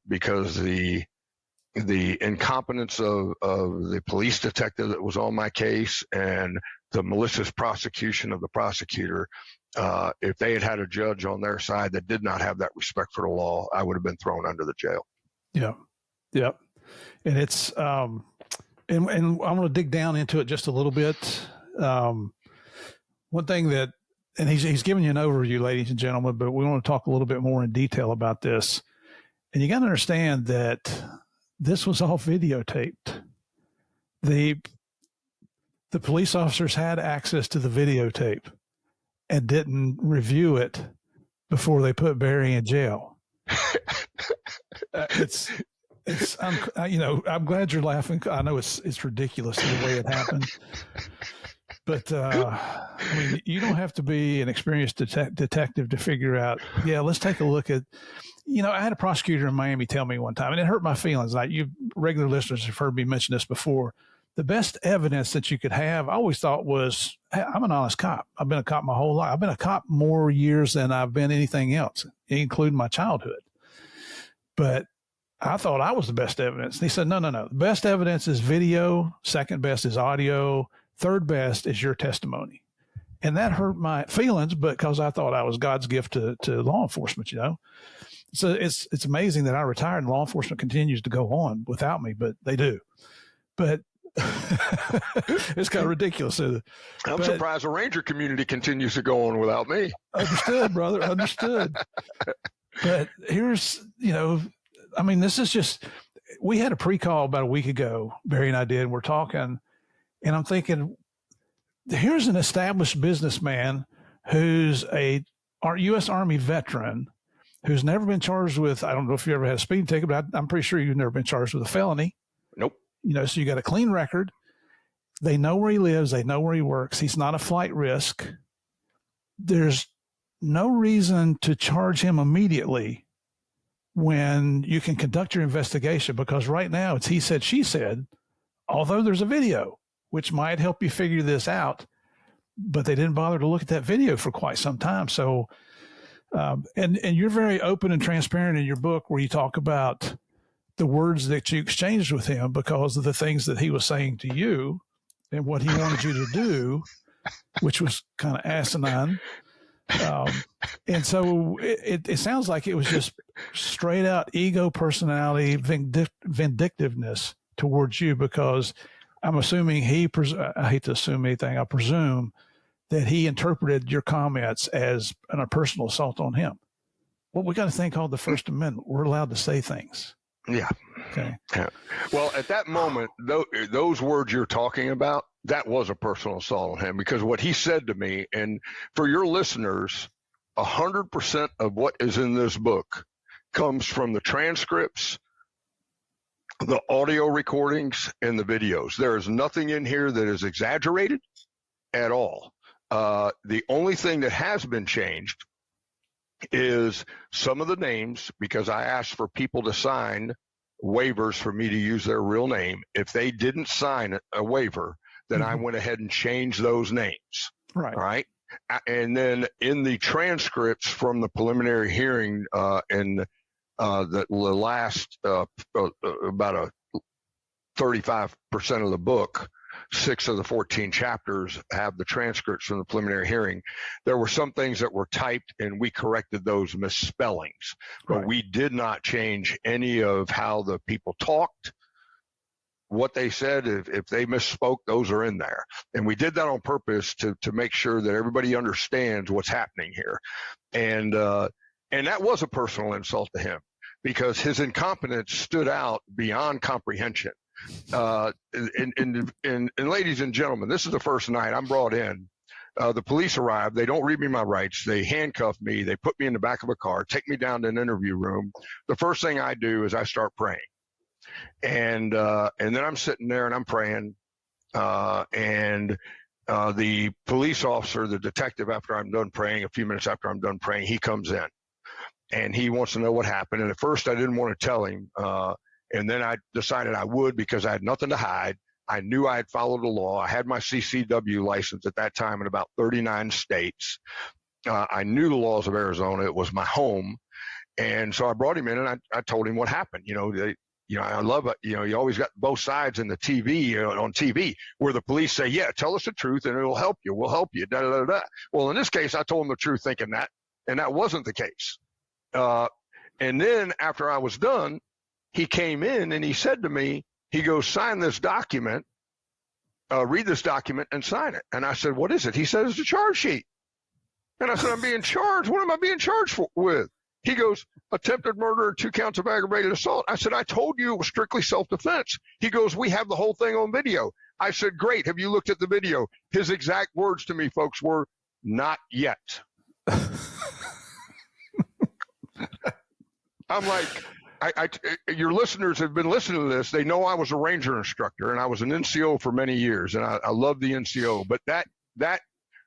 because the incompetence of the police detective that was on my case and the malicious prosecution of the prosecutor, if they had a judge on their side that did not have that respect for the law, I would have been thrown under the jail. Yeah. Yep. And it's, and I'm going to dig down into it just a little bit. One thing that, and he's giving you an overview, ladies and gentlemen, but we want to talk a little bit more in detail about this. And you got to understand that this was all videotaped. The police officers had access to the videotape and didn't review it before they put Barry in jail. I'm glad you're laughing. I know it's ridiculous the way it happened, but you don't have to be an experienced detective to figure out. Yeah, let's take a look at. I had a prosecutor in Miami tell me one time, and it hurt my feelings. Like, you regular listeners have heard me mention this before. The best evidence that you could have, I always thought, was, hey, I'm an honest cop. I've been a cop my whole life. I've been a cop more years than I've been anything else, including my childhood. But I thought I was the best evidence. And he said, no. The best evidence is video. Second best is audio. Third best is your testimony. And that hurt my feelings, but because I thought I was God's gift to law enforcement, So it's amazing that I retired and law enforcement continues to go on without me, but they do. But it's kind of ridiculous. I'm surprised the Ranger community continues to go on without me. Understood, brother. Understood. But here's, this is just, we had a pre-call about a week ago, Barry and I did, and we're talking, and I'm thinking, here's an established businessman who's a U.S. Army veteran who's never been charged with, I don't know if you ever had a speeding ticket, but I'm pretty sure you've never been charged with a felony. Nope. So you got a clean record. They know where he lives. They know where he works. He's not a flight risk. There's no reason to charge him immediately when you can conduct your investigation, because right now it's he said, she said, although there's a video, which might help you figure this out, but they didn't bother to look at that video for quite some time. So, and you're very open and transparent in your book where you talk about the words that you exchanged with him because of the things that he was saying to you and what he wanted you to do, which was kind of asinine. And so it sounds like it was just straight out ego, personality, vindictiveness towards you, because I'm assuming I hate to assume anything, I presume that he interpreted your comments as a personal assault on him. Well, we got a thing called the First Amendment. We're allowed to say things. Yeah. Okay. Yeah. Well, at that moment, those words you're talking about, that was a personal assault on him, because what he said to me, and for your listeners, 100% of what is in this book comes from the transcripts, the audio recordings, and the videos. There is nothing in here that is exaggerated at all. The only thing that has been changed is some of the names, because I asked for people to sign waivers for me to use their real name. If they didn't sign a waiver, then I went ahead and changed those names. Right. All right. And then in the transcripts from the preliminary hearing, in the last about 35% of the book, 6 of the 14 chapters have the transcripts from the preliminary hearing. There were some things that were typed, and we corrected those misspellings, but we did not change any of how the people talked, what they said. If they misspoke, those are in there. And we did that on purpose to make sure that everybody understands what's happening here. And that was a personal insult to him, because his incompetence stood out beyond comprehension. And ladies and gentlemen, this is the first night I'm brought in. The police arrive. They don't read me my rights. They handcuff me. They put me in the back of a car, take me down to an interview room. The first thing I do is I start praying. And then I'm sitting there and I'm praying. And the police officer, the detective, after I'm done praying, a few minutes after I'm done praying, he comes in and he wants to know what happened. And at first I didn't want to tell him. And then I decided I would, because I had nothing to hide. I knew I had followed the law. I had my CCW license at that time in about 39 states. I knew the laws of Arizona. It was my home. And so I brought him in and I told him what happened. I love it. You always got both sides in the TV, on TV, where the police say, yeah, tell us the truth and it'll help you. We'll help you. Da, da, da, da. Well, in this case, I told him the truth thinking that, and that wasn't the case. And then after I was done, he came in and he said to me, he goes, sign this document, read this document and sign it. And I said, what is it? He said, it's a charge sheet. And I said, I'm being charged. What am I being charged with? He goes, attempted murder and 2 counts of aggravated assault. I said, I told you it was strictly self-defense. He goes, we have the whole thing on video. I said, great. Have you looked at the video? His exact words to me, folks, were, not yet. I'm like, your listeners have been listening to this. They know I was a Ranger instructor and I was an NCO for many years, and I love the NCO. But that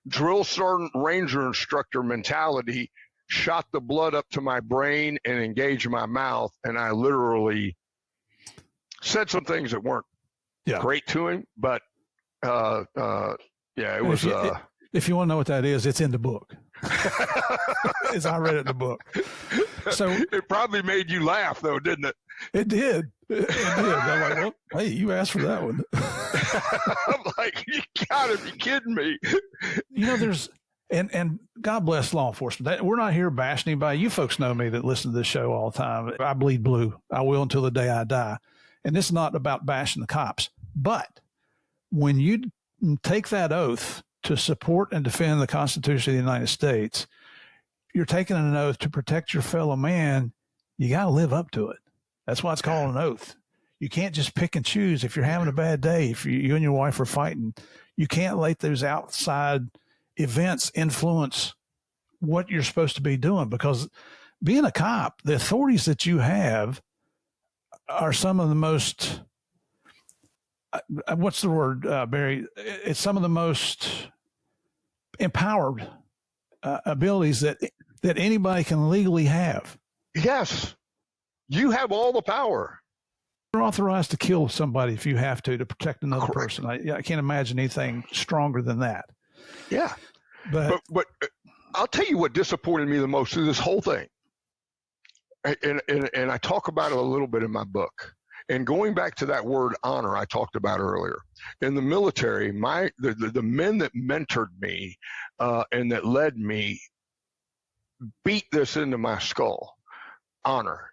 drill sergeant Ranger instructor mentality shot the blood up to my brain and engaged my mouth. And I literally said some things that weren't great to him, but it was. If you want to know what that is, it's in the book. As I read it in the book. So it probably made you laugh, though, didn't it? It did. It did. I'm like, well, hey, you asked for that one. I'm like, you gotta be kidding me. There's and God bless law enforcement. We're not here bashing anybody. You folks know me that listen to this show all the time. I bleed blue. I will until the day I die. And this is not about bashing the cops. But when you take that oath to support and defend the Constitution of the United States, you're taking an oath to protect your fellow man. You got to live up to it. That's why it's called an oath. You can't just pick and choose. If you're having a bad day, if you and your wife are fighting, you can't let those outside events influence what you're supposed to be doing, because being a cop, the authorities that you have are some of the most, what's the word, Barry? It's some of the most empowered abilities that anybody can legally have. Yes. You have all the power. You're authorized to kill somebody if you have to protect another person. I can't imagine anything stronger than that. Yeah. But I'll tell you what disappointed me the most through this whole thing. And I talk about it a little bit in my book. And going back to that word honor I talked about earlier, in the military, the men that mentored me and that led me beat this into my skull: honor.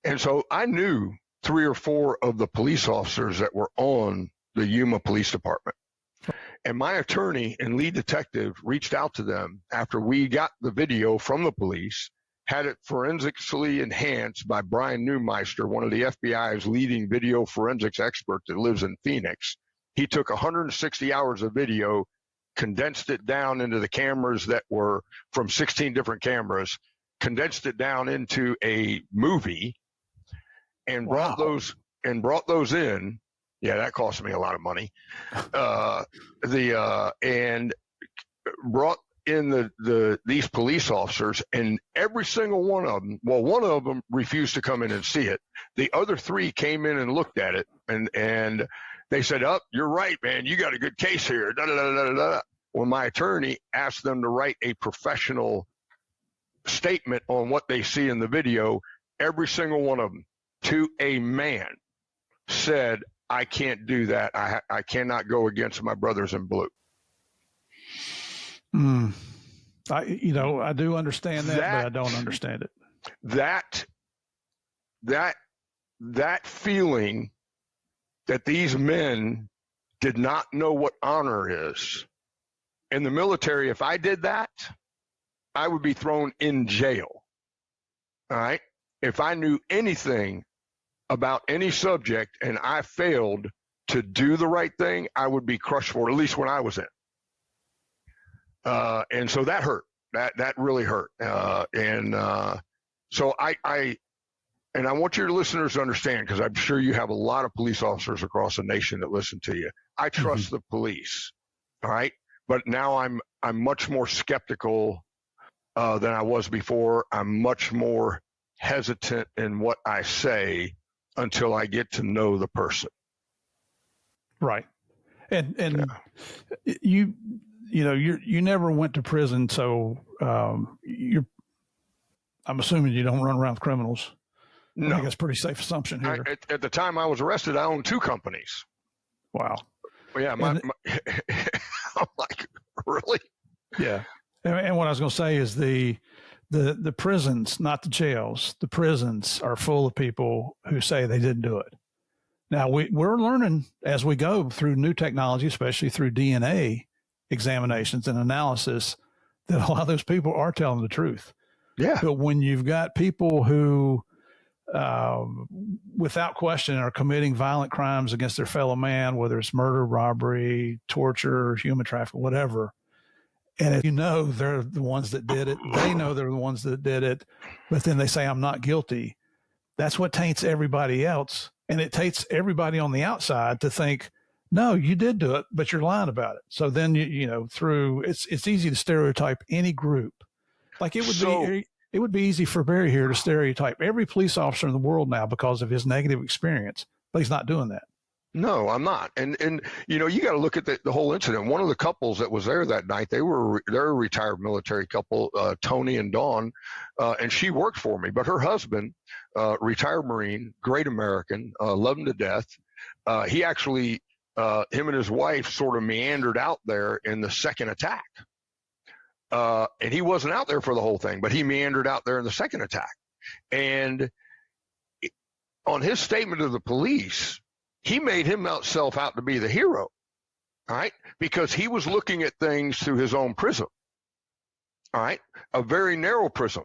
And so I knew 3 or 4 of the police officers that were on the Yuma Police Department. And my attorney and lead detective reached out to them after we got the video from the police, had it forensically enhanced by Brian Neumeister, one of the FBI's leading video forensics experts that lives in Phoenix. He took 160 hours of video, condensed it down into the cameras that were from 16 different cameras, condensed it down into a movie, and brought those in. Yeah, that cost me a lot of money. And brought in these police officers, and every single one of them. Well, one of them refused to come in and see it. The other 3 came in and looked at it, and they said, "Oh, you're right, man. You got a good case here." Da, da, da, da, da. When my attorney asked them to write a professional statement on what they see in the video, every single one of them, to a man, said, "I can't do that. I cannot go against my brothers in blue." I do understand that, but I don't understand it. That feeling that these men did not know what honor is. In the military, if I did that, I would be thrown in jail. All right? If I knew anything about any subject and I failed to do the right thing, I would be crushed for it, at least when I was in. And so that hurt. That really hurt. So I want your listeners to understand, because I'm sure you have a lot of police officers across the nation that listen to you. I trust the police. All right. But now I'm much more skeptical than I was before. I'm much more hesitant in what I say until I get to know the person. Right. And you never went to prison, so I'm assuming you don't run around with criminals. No. I think that's a pretty safe assumption here. At the time I was arrested, I owned 2 companies. Wow. Well, yeah, I'm like, really? Yeah. And what I was going to say is the prisons, not the jails, the prisons are full of people who say they didn't do it. Now, we're learning as we go through new technology, especially through DNA examinations and analysis, that a lot of those people are telling the truth. Yeah. But when you've got people who, without question, are committing violent crimes against their fellow man, whether it's murder, robbery, torture, human trafficking, whatever, and if you know they're the ones that did it, they know they're the ones that did it, but then they say, "I'm not guilty," that's what taints everybody else. And it taints everybody on the outside to think, no, you did do it, but you're lying about it. So then, through it's easy to stereotype any group Like So it would be easy for Barry here to stereotype every police officer in the world now because of his negative experience, but he's not doing that. no, I'm not. And you know, you got to look at the whole incident. One of the couples that was there that night, they're a retired military couple, Tony and Dawn, and she worked for me. But her husband, retired Marine, great American, loved him to death. He actually, him and his wife sort of meandered out there in the second attack. And he wasn't out there for the whole thing, but he meandered out there in the second attack. And on his statement to the police, he made himself out to be the hero, all right, because he was looking at things through his own prism, all right, a very narrow prism,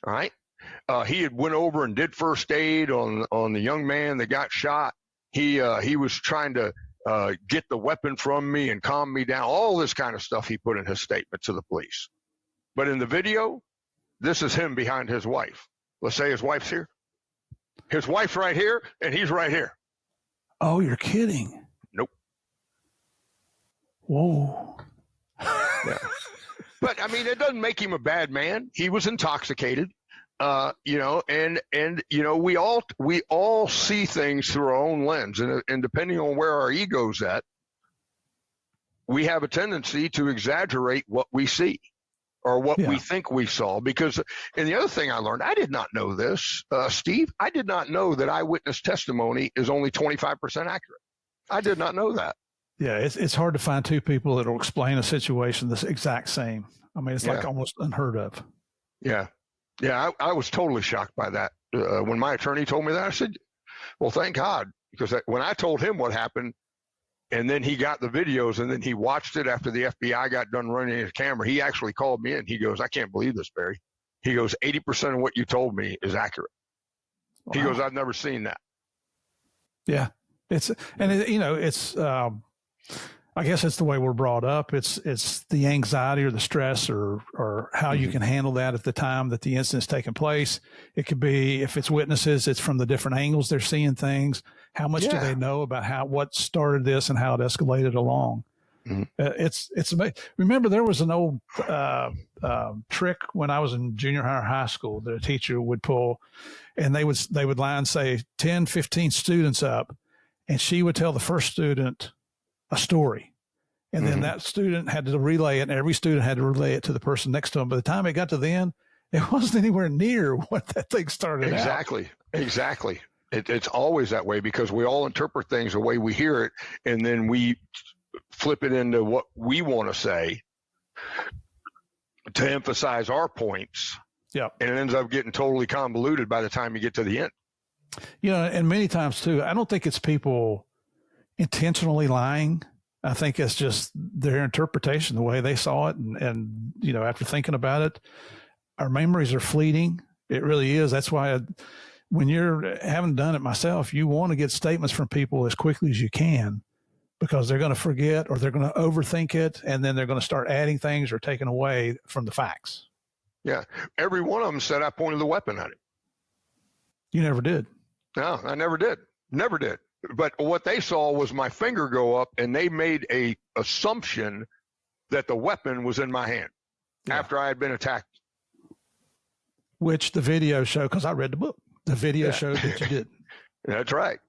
all right. He had went over and did first aid on the young man that got shot. He was trying to get the weapon from me and calm me down, all this kind of stuff he put in his statement to the police. But in the video, this is him behind his wife. Let's say his wife's here. His wife's right here, and he's right here. Oh, you're kidding. Nope. Whoa. Yeah. But I mean, it doesn't make him a bad man. He was intoxicated, you know, and you know, we all see things through our own lens, and depending on where our ego's at, we have a tendency to exaggerate what we see or what we think we saw. Because, and the other thing I learned, I did not know this, Steve. I did not know that eyewitness testimony is only 25% accurate. I did not know that. Yeah, it's hard to find two people that will explain a situation the exact same. I mean, it's like almost unheard of. Yeah. Yeah, I was totally shocked by that. When my attorney told me that, I said, well, thank God. Because when I told him what happened, and then he got the videos, and then he watched it after the FBI got done running his camera, he actually called me in. He goes, I can't believe this, Barry. He goes, 80% of what you told me is accurate. Wow. He goes, I've never seen that. Yeah. I guess it's the way we're brought up. It's the anxiety or the stress or how you can handle that at the time that the incident's taking place. It could be, if it's witnesses, it's from the different angles they're seeing things. How much do they know about what started this and how it escalated along? Mm-hmm. It's amazing. Remember, there was an old trick when I was in junior high or high school that a teacher would pull, and they would line, say, 10, 15 students up, and she would tell the first student a story. And then that student had to relay it, and every student had to relay it to the person next to them. By the time it got to the end, it wasn't anywhere near what that thing started out. Exactly. It's always that way, because we all interpret things the way we hear it, and then we flip it into what we want to say to emphasize our points. Yeah. And it ends up getting totally convoluted by the time you get to the end. You know, and many times too, I don't think it's people intentionally lying. I think it's just their interpretation, the way they saw it. And you know, after thinking about it, our memories are fleeting. It really is. That's why when you're having done it myself, you want to get statements from people as quickly as you can, because they're going to forget or they're going to overthink it. And then they're going to start adding things or taking away from the facts. Yeah. Every one of them said I pointed the weapon at him. You never did. No, I never did. Never did. But what they saw was my finger go up, and they made a assumption that the weapon was in my hand after I had been attacked. Which the video showed, because I read the book. The video showed that you didn't. That's right.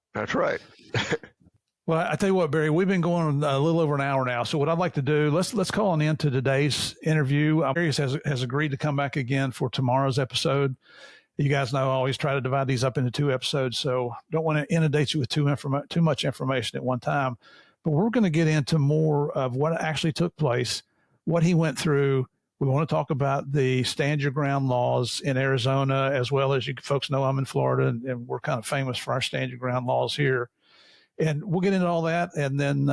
Well, I tell you what, Barry, we've been going a little over an hour now. So what I'd like to do, let's call an end to today's interview. Barry has agreed to come back again for tomorrow's episode. You guys know I always try to divide these up into 2 episodes, so don't want to inundate you with too much information at one time. But we're going to get into more of what actually took place, what he went through. We want to talk about the stand your ground laws in Arizona, as well as you folks know I'm in Florida, and we're kind of famous for our stand your ground laws here. And we'll get into all that and then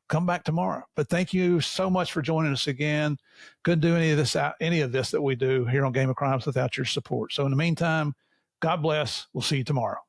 come back tomorrow. But thank you so much for joining us again. Couldn't do any of this that we do here on Game of Crimes without your support. So in the meantime, God bless. We'll see you tomorrow.